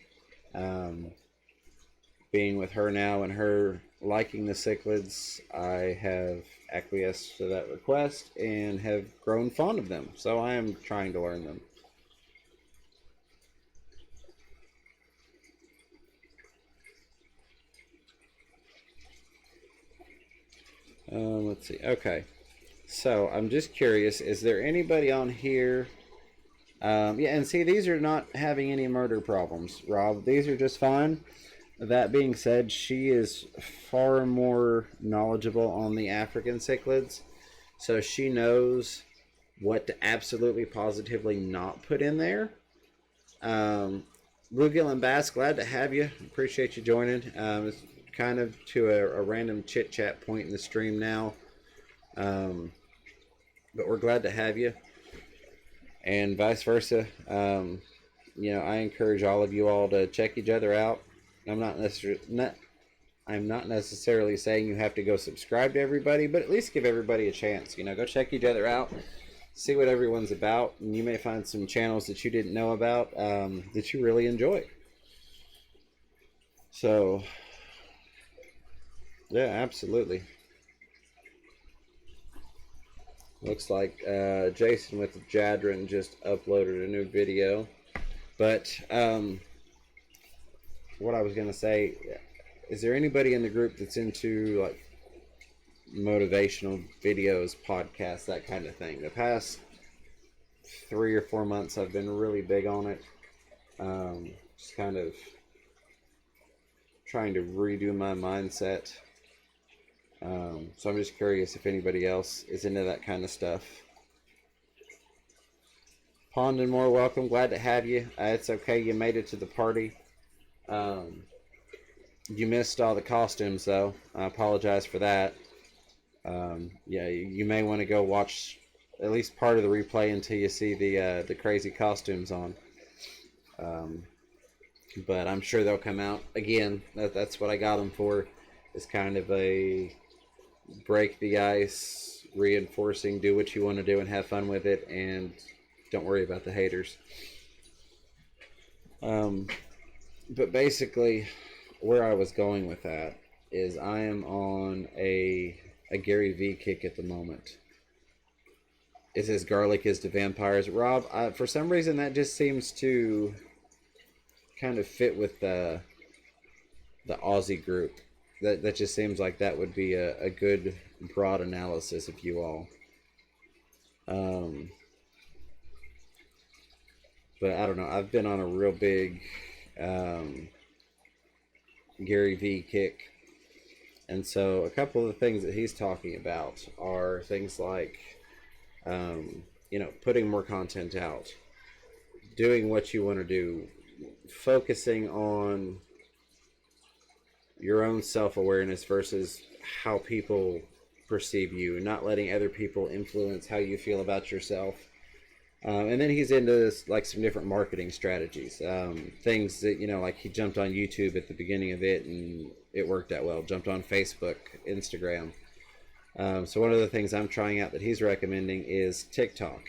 Being with her now and her liking the cichlids, I have acquiesced to that request and have grown fond of them. So I am trying to learn them. Let's see. Okay. So I'm just curious, is there anybody on here? Yeah, and see, these are not having any murder problems, Rob. These are just fine. That being said, she is far more knowledgeable on the African cichlids, so she knows what to absolutely positively not put in there. Bluegill and Bass, glad to have you. Appreciate you joining. It's kind of to a random chit chat point in the stream now, but we're glad to have you, and vice versa. You know, I encourage all of you all to check each other out. I'm not necessarily saying you have to go subscribe to everybody, but at least give everybody a chance. You know, go check each other out, see what everyone's about, and you may find some channels that you didn't know about that you really enjoy. So, yeah, absolutely. Looks like Jason with the Jadrin just uploaded a new video. But what I was going to say, is there anybody in the group that's into like motivational videos, podcasts, that kind of thing? The past 3 or 4 months I've been really big on it. Just kind of trying to redo my mindset. So I'm just curious if anybody else is into that kind of stuff. Pond and More, welcome. Glad to have you. It's okay. You made it to the party. You missed all the costumes, though. I apologize for that. Yeah, you may want to go watch at least part of the replay until you see the crazy costumes on. But I'm sure they'll come out again. That's what I got them for. It's kind of a break the ice, reinforcing, do what you want to do and have fun with it, and don't worry about the haters. But basically, where I was going with that is I am on a Gary V kick at the moment. It says garlic is to vampires. Rob, for some reason that just seems to kind of fit with the Aussie group. That just seems like that would be a good broad analysis of you all. But I don't know. I've been on a real big Gary V kick. And so a couple of the things that he's talking about are things like, you know, putting more content out, doing what you want to do, focusing on your own self-awareness versus how people perceive you, not letting other people influence how you feel about yourself. And then he's into this, like some different marketing strategies, things that, you know, like he jumped on YouTube at the beginning of it and it worked out well, jumped on Facebook, Instagram. So one of the things I'm trying out that he's recommending is TikTok,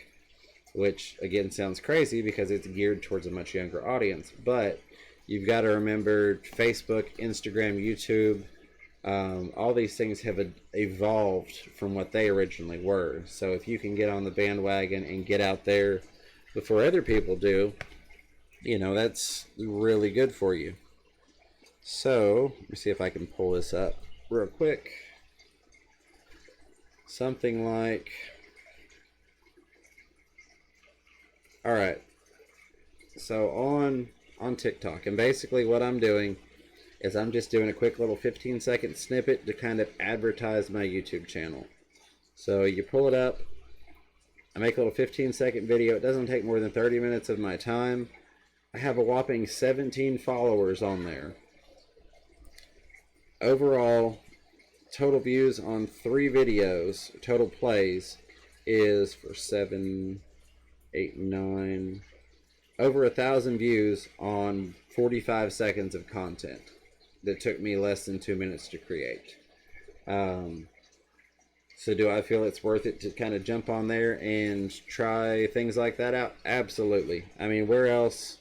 which again sounds crazy because it's geared towards a much younger audience, but you've got to remember Facebook, Instagram, YouTube, all these things have evolved from what they originally were. So if you can get on the bandwagon and get out there before other people do, you know, that's really good for you. So let me see if I can pull this up real quick. Something like, All right. So on TikTok, and basically what I'm doing is I'm just doing a quick little 15-second snippet to kind of advertise my YouTube channel. So you pull it up, I make a little 15-second video. It doesn't take more than 30 minutes of my time. I have a whopping 17 followers on there. Overall, total views on 3 videos, total plays, is for 7, 8, 9, over 1,000 views on 45 seconds of content that took me less than 2 minutes to create. So do I feel it's worth it to kind of jump on there and try things like that out? Absolutely. I mean, where else?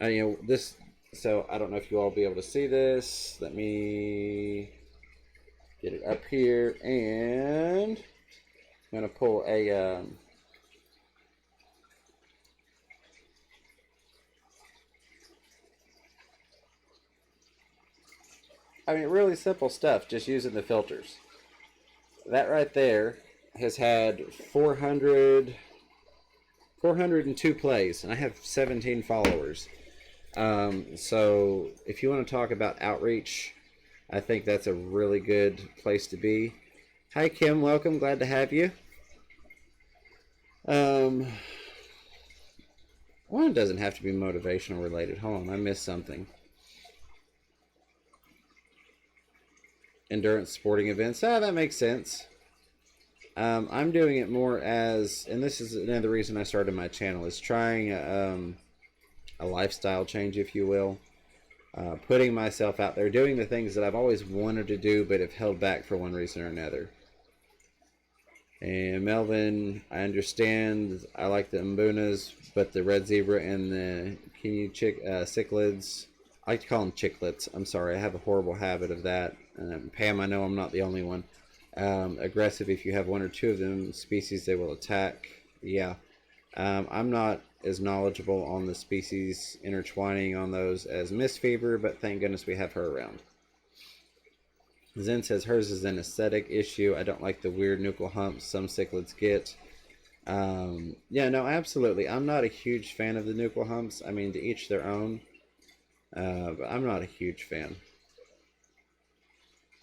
This. So I don't know if you all will be able to see this. Let me get it up here, and I'm gonna pull a. I mean, really simple stuff, just using the filters. That right there has had 402 plays, and I have 17 followers. So if you want to talk about outreach, I think that's a really good place to be. Hi, Kim. Welcome. Glad to have you. One doesn't have to be motivational related. Hold on, I missed something. Endurance sporting events. That makes sense. I'm doing it more as, and this is another reason I started my channel, is trying a lifestyle change, if you will. Putting myself out there, doing the things that I've always wanted to do, but have held back for one reason or another. And Melvin, I understand. I like the mbunas, but the red zebra and the cichlids, I like to call them chicklets. I'm sorry, I have a horrible habit of that. Pam, I know I'm not the only one. Aggressive, if you have 1 or 2 of them species, they will attack. Yeah. I'm not as knowledgeable on the species intertwining on those as Miss Fever, but thank goodness we have her around. Zen says hers is an aesthetic issue. I don't like the weird nuchal humps some cichlids get. Yeah, no, absolutely. I'm not a huge fan of the nuchal humps. I mean, to each their own. But I'm not a huge fan.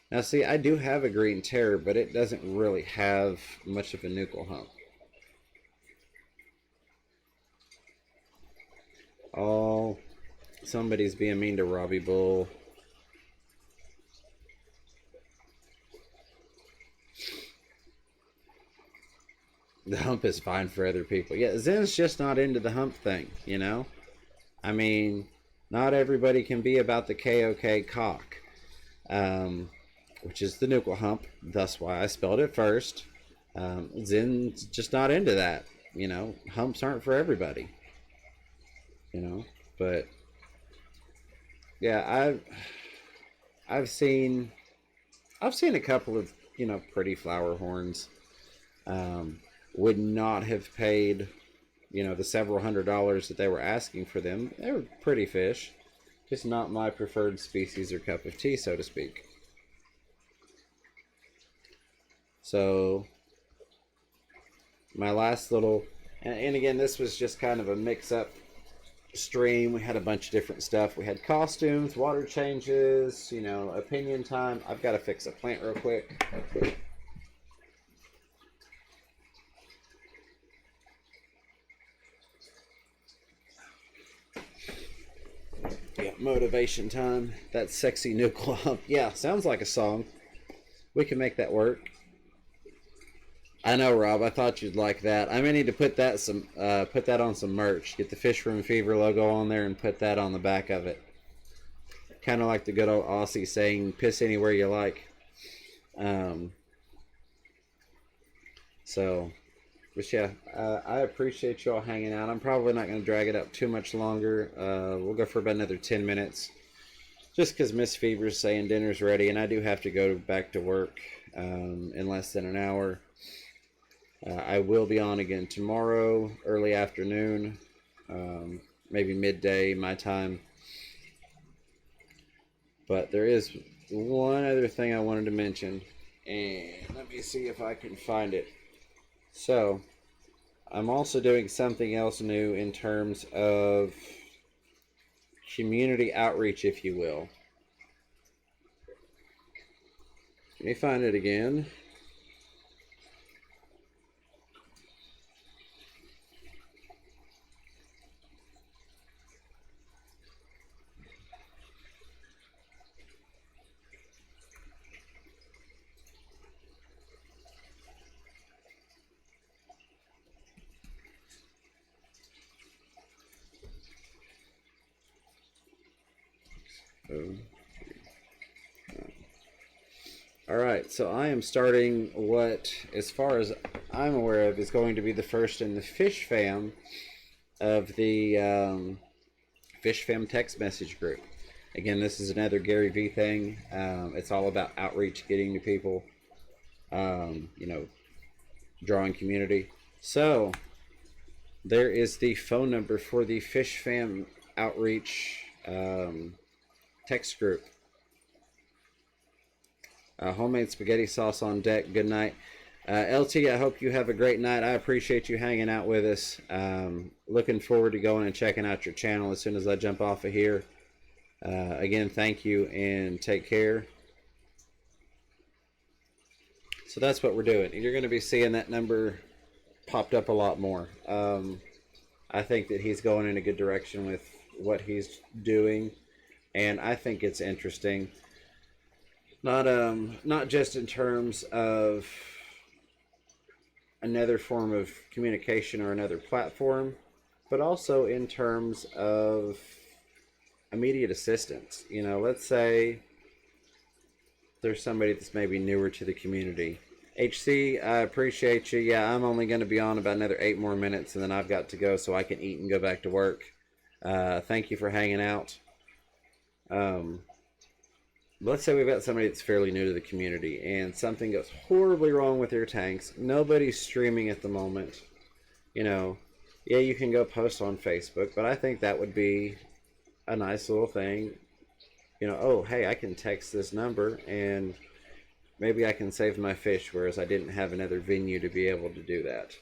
Now, see, I do have a green terror, but it doesn't really have much of a nuchal hump. Oh, somebody's being mean to Robbie Bull. The hump is fine for other people. Yeah, Zen's just not into the hump thing, you know? I mean, not everybody can be about the KOK cock. Which is the nuchal hump. That's why I spelled it first. Zen's just not into that. You know, humps aren't for everybody. You know, but yeah, I've seen a couple of, you know, pretty flower horns. Would not have paid, you know, the several $100s that they were asking for them. They were pretty fish, just not my preferred species or cup of tea, so to speak. So my last little, and again, this was just kind of a mix-up stream. We had a bunch of different stuff. We had costumes, water changes, you know, opinion time. I've got to fix a plant real quick. Yeah, motivation time. That sexy nuchal hump. Yeah, sounds like a song. We can make that work. I know, Rob. I thought you'd like that. I may need to put that on some merch. Get the FishRoomFever logo on there and put that on the back of it. Kind of like the good old Aussie saying, "Piss anywhere you like." But yeah, I appreciate you all hanging out. I'm probably not going to drag it up too much longer. We'll go for about another 10 minutes. Just because Miss Fever's saying dinner's ready, and I do have to go back to work in less than an hour. I will be on again tomorrow, early afternoon, maybe midday my time. But there is one other thing I wanted to mention, and let me see if I can find it. So, I'm also doing something else new in terms of community outreach, if you will. Let me find it again. All right, so I am starting what, as far as I'm aware of, is going to be the first in the FishFam of the FishFam text message group. Again, this is another Gary V thing. It's all about outreach, getting to people, drawing community. So there is the phone number for the FishFam outreach text group. Homemade spaghetti sauce on deck. Good night. LT, I hope you have a great night. I appreciate you hanging out with us. Looking forward to going and checking out your channel as soon as I jump off of here. Again, thank you and take care. So that's what we're doing. You're going to be seeing that number popped up a lot more. I think that he's going in a good direction with what he's doing, and I think it's interesting. Not just in terms of another form of communication or another platform, but also in terms of immediate assistance. Let's say there's somebody that's maybe newer to the community. HC, I appreciate you. Yeah, I'm only going to be on about another 8 more minutes, and then I've got to go so I can eat and go back to work. Thank you for hanging out. Let's say we've got somebody that's fairly new to the community and something goes horribly wrong with their tanks. Nobody's streaming at the moment. Yeah, you can go post on Facebook, but I think that would be a nice little thing. Oh, hey, I can text this number and maybe I can save my fish, whereas I didn't have another venue to be able to do that.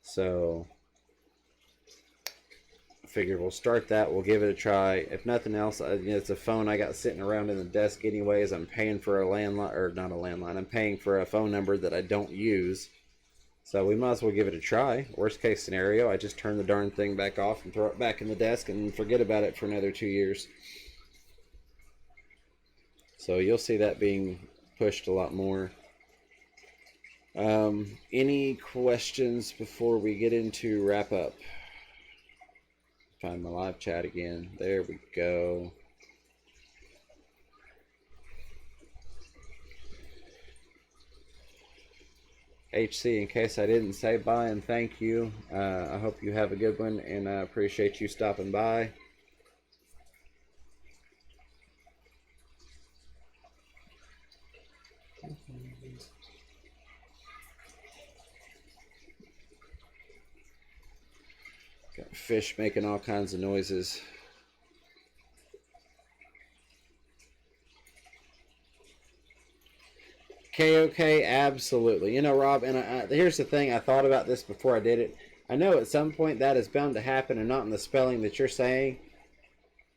So figure we'll start that. We'll give it a try. If nothing else, it's a phone I got sitting around in the desk anyways. I'm paying for a landline, or not a landline. I'm paying for a phone number that I don't use. So we might as well give it a try. Worst case scenario, I just turn the darn thing back off and throw it back in the desk and forget about it for another 2 years. So you'll see that being pushed a lot more. Any questions before we get into wrap up? Find my live chat again. There we go. HC, in case I didn't say bye and thank you, I hope you have a good one, and I appreciate you stopping by. Got fish making all kinds of noises. KOK, absolutely. Rob, and here's the thing. I thought about this before I did it. I know at some point that is bound to happen and not in the spelling that you're saying.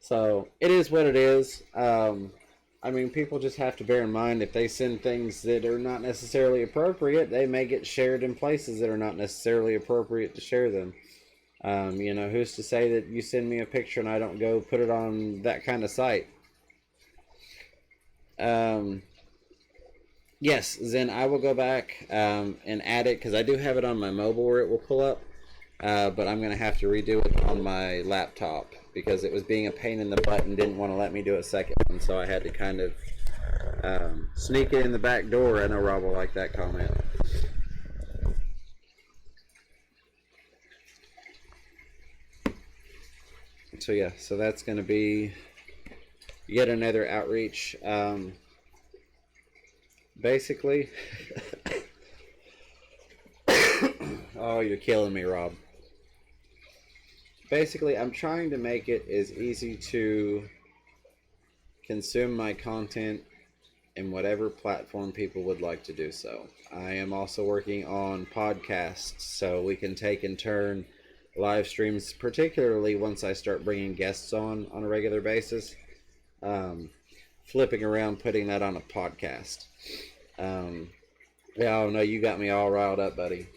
So it is what it is. People just have to bear in mind if they send things that are not necessarily appropriate, they may get shared in places that are not necessarily appropriate to share them. Who's to say that you send me a picture and I don't go put it on that kind of site? Yes, Zen, I will go back and add it because I do have it on my mobile where it will pull up, but I'm going to have to redo it on my laptop because it was being a pain in the butt and didn't want to let me do a second one, so I had to kind of sneak it in the back door. I know Rob will like that comment. So yeah, so that's going to be yet another outreach. Basically, oh, you're killing me, Rob. Basically, I'm trying to make it as easy to consume my content in whatever platform people would like to do so. I am also working on podcasts so we can take in turn live streams, particularly once I start bringing guests on a regular basis. Flipping around, putting that on a podcast. Yeah, oh no, you got me all riled up, buddy.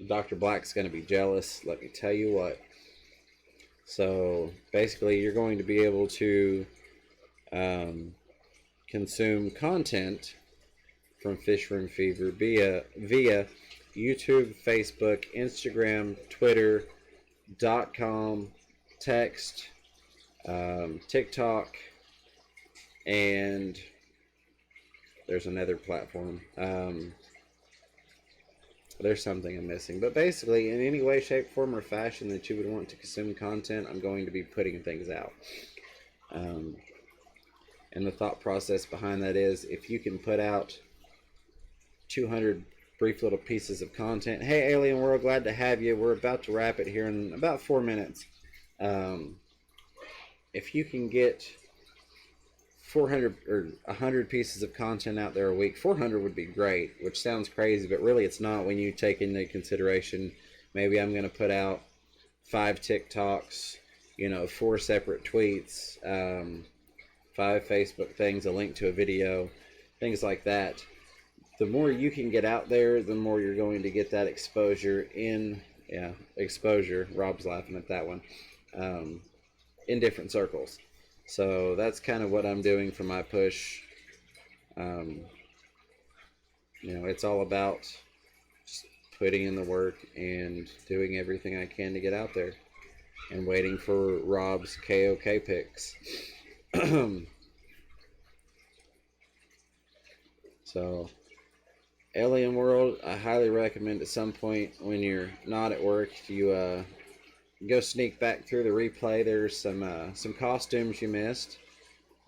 Dr. Black's going to be jealous, let me tell you what. So basically, you're going to be able to consume content from FishRoomFever via YouTube, Facebook, Instagram, Twitter, .com, text, TikTok, and there's another platform. There's something I'm missing. But basically, in any way, shape, form, or fashion that you would want to consume content, I'm going to be putting things out. And the thought process behind that is, if you can put out 200 brief little pieces of content. Hey, Alien World, glad to have you. We're about to wrap it here in about 4 minutes. If you can get 400 or 100 pieces of content out there a week, 400 would be great, which sounds crazy, but really it's not when you take into consideration maybe I'm going to put out 5 TikToks, 4 separate tweets, 5 Facebook things, a link to a video, things like that. The more you can get out there, the more you're going to get that exposure exposure. Rob's laughing at that one. In different circles. So that's kind of what I'm doing for my push. It's all about just putting in the work and doing everything I can to get out there and waiting for Rob's KOK picks. So, Alien World, I highly recommend at some point when you're not at work, you go sneak back through the replay. There's some costumes you missed,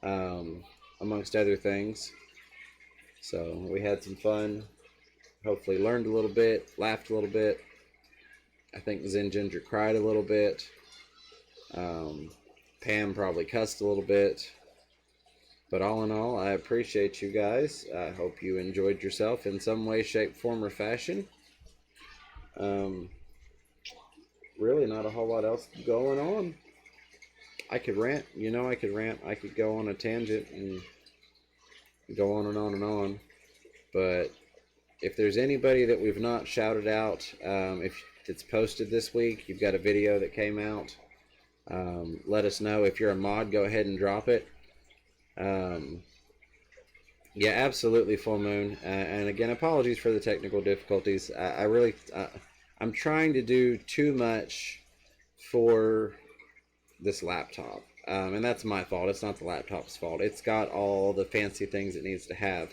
amongst other things. So we had some fun. Hopefully learned a little bit, laughed a little bit. I think Zen Ginger cried a little bit. Pam probably cussed a little bit. But all in all, I appreciate you guys. I hope you enjoyed yourself in some way, shape, form, or fashion. Really not a whole lot else going on. I could rant, I could rant. I could go on a tangent and go on and on and on. But if there's anybody that we've not shouted out, if it's posted this week, you've got a video that came out, let us know. If you're a mod, go ahead and drop it. Yeah, absolutely, full moon. And again, apologies for the technical difficulties. I'm trying to do too much for this laptop. And that's my fault. It's not the laptop's fault. It's got all the fancy things it needs to have.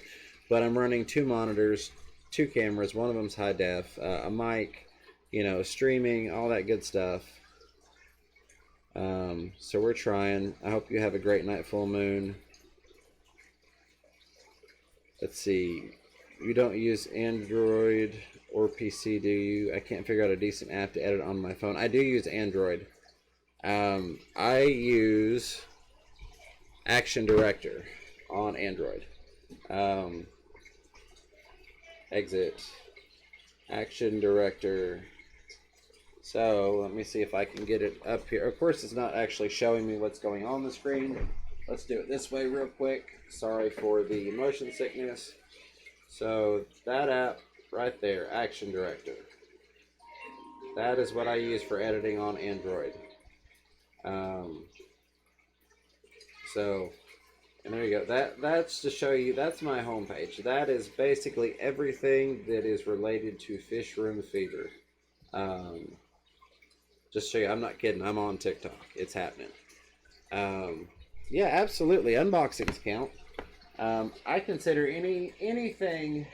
But I'm running 2 monitors, 2 cameras. One of them's high def, a mic, streaming, all that good stuff. So we're trying. I hope you have a great night, full moon. Let's see. You don't use Android or PC, do you? I can't figure out a decent app to edit on my phone. I do use Android. I use Action Director on Android. Exit. Action Director. So, let me see if I can get it up here. Of course, it's not actually showing me what's going on the screen. Let's do it this way real quick. Sorry for the motion sickness. So, that app right there, Action Director. That is what I use for editing on Android. And there you go. That's to show you, that's my homepage. That is basically everything that is related to FishRoomFever. Just show you, I'm not kidding. I'm on TikTok. It's happening. Yeah, absolutely. Unboxings count. I consider anything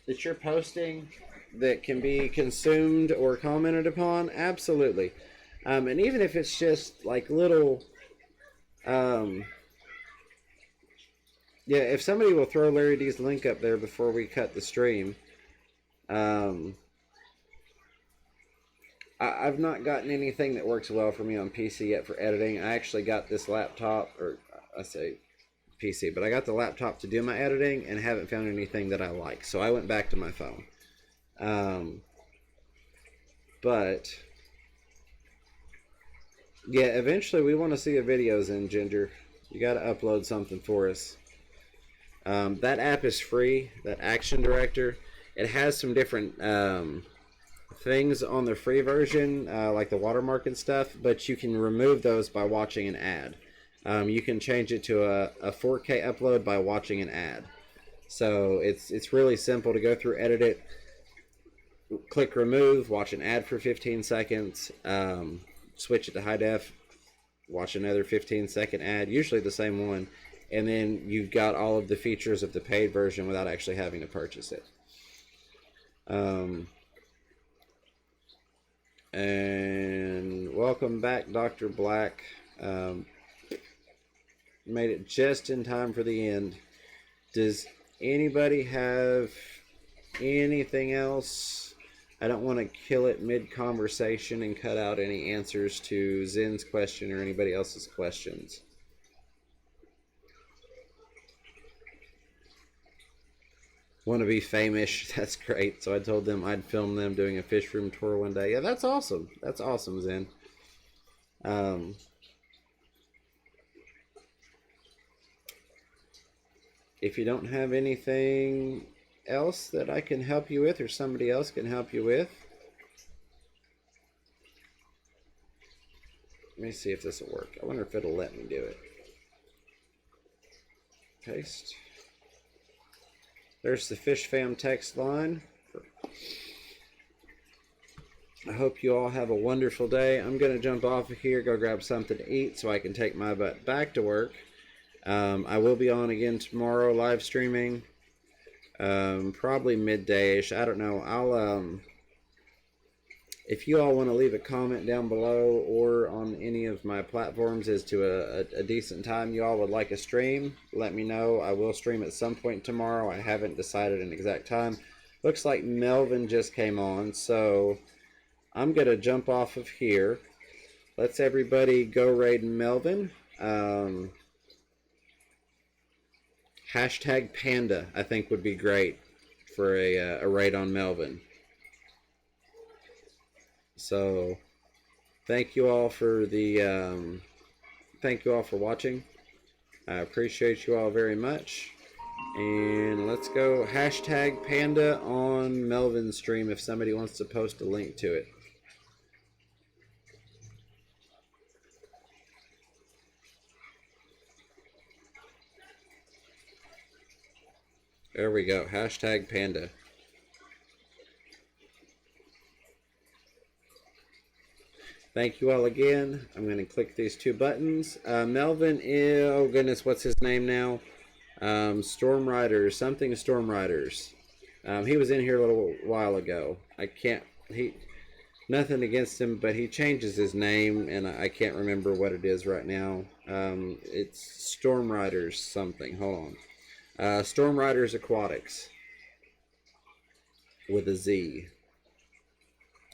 that you're posting that can be consumed or commented upon, absolutely. And even if it's just like little, yeah, if somebody will throw Larry D's link up there before we cut the stream, I've not gotten anything that works well for me on PC yet for editing. I actually got this laptop, or I say PC, but I got the laptop to do my editing and haven't found anything that I like, so I went back to my phone. But yeah, eventually we want to see the videos in, Ginger. You got to upload something for us. That app is free, that Action Director. It has some different things on the free version, like the watermark and stuff, but you can remove those by watching an ad. You can change it to a 4K upload by watching an ad. So it's really simple to go through, edit it, click remove, watch an ad for 15 seconds, switch it to high def, watch another 15-second ad, usually the same one, and then you've got all of the features of the paid version without actually having to purchase it. And welcome back, Dr. Black. Made it just in time for the end. Does anybody have anything else? I don't want to kill it mid-conversation and cut out any answers to Zen's question or anybody else's questions. Want to be famous? That's great. So I told them I'd film them doing a fish room tour one day. Yeah, that's awesome. That's awesome, Zen. If you don't have anything else that I can help you with or somebody else can help you with, let me see if this will work. I wonder if it'll let me do it. Paste. There's the FishFam text line. I hope you all have a wonderful day. I'm going to jump off of here, go grab something to eat so I can take my butt back to work. I will be on again tomorrow, live streaming. Probably midday-ish. I don't know. I'll if you all want to leave a comment down below or on any of my platforms as to a decent time you all would like a stream, let me know. I will stream at some point tomorrow. I haven't decided an exact time. Looks like Melvin just came on, so I'm going to jump off of here. Let's everybody go raid Melvin. Hashtag Panda, I think, would be great for a raid on Melvin. So, thank you all for the thank you all for watching. I appreciate you all very much. And let's go hashtag Panda on Melvin's stream if somebody wants to post a link to it. There we go. Hashtag Panda. Thank you all again. I'm going to click these two buttons. Melvin, oh goodness, what's his name now? Storm Riders, something Storm Riders. He was in here a little while ago. Nothing against him, but he changes his name, and I can't remember what it is right now. It's Storm Riders something. Hold on. Storm Riders Aquatics with a Z.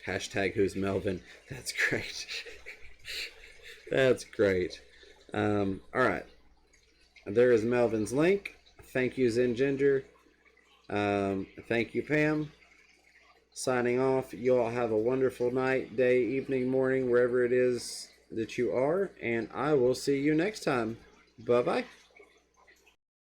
Hashtag who's Melvin. That's great. That's great. Alright. There is Melvin's link. Thank you, Zen Ginger. Thank you, Pam. Signing off. You all have a wonderful night, day, evening, morning, wherever it is that you are. And I will see you next time. Bye-bye.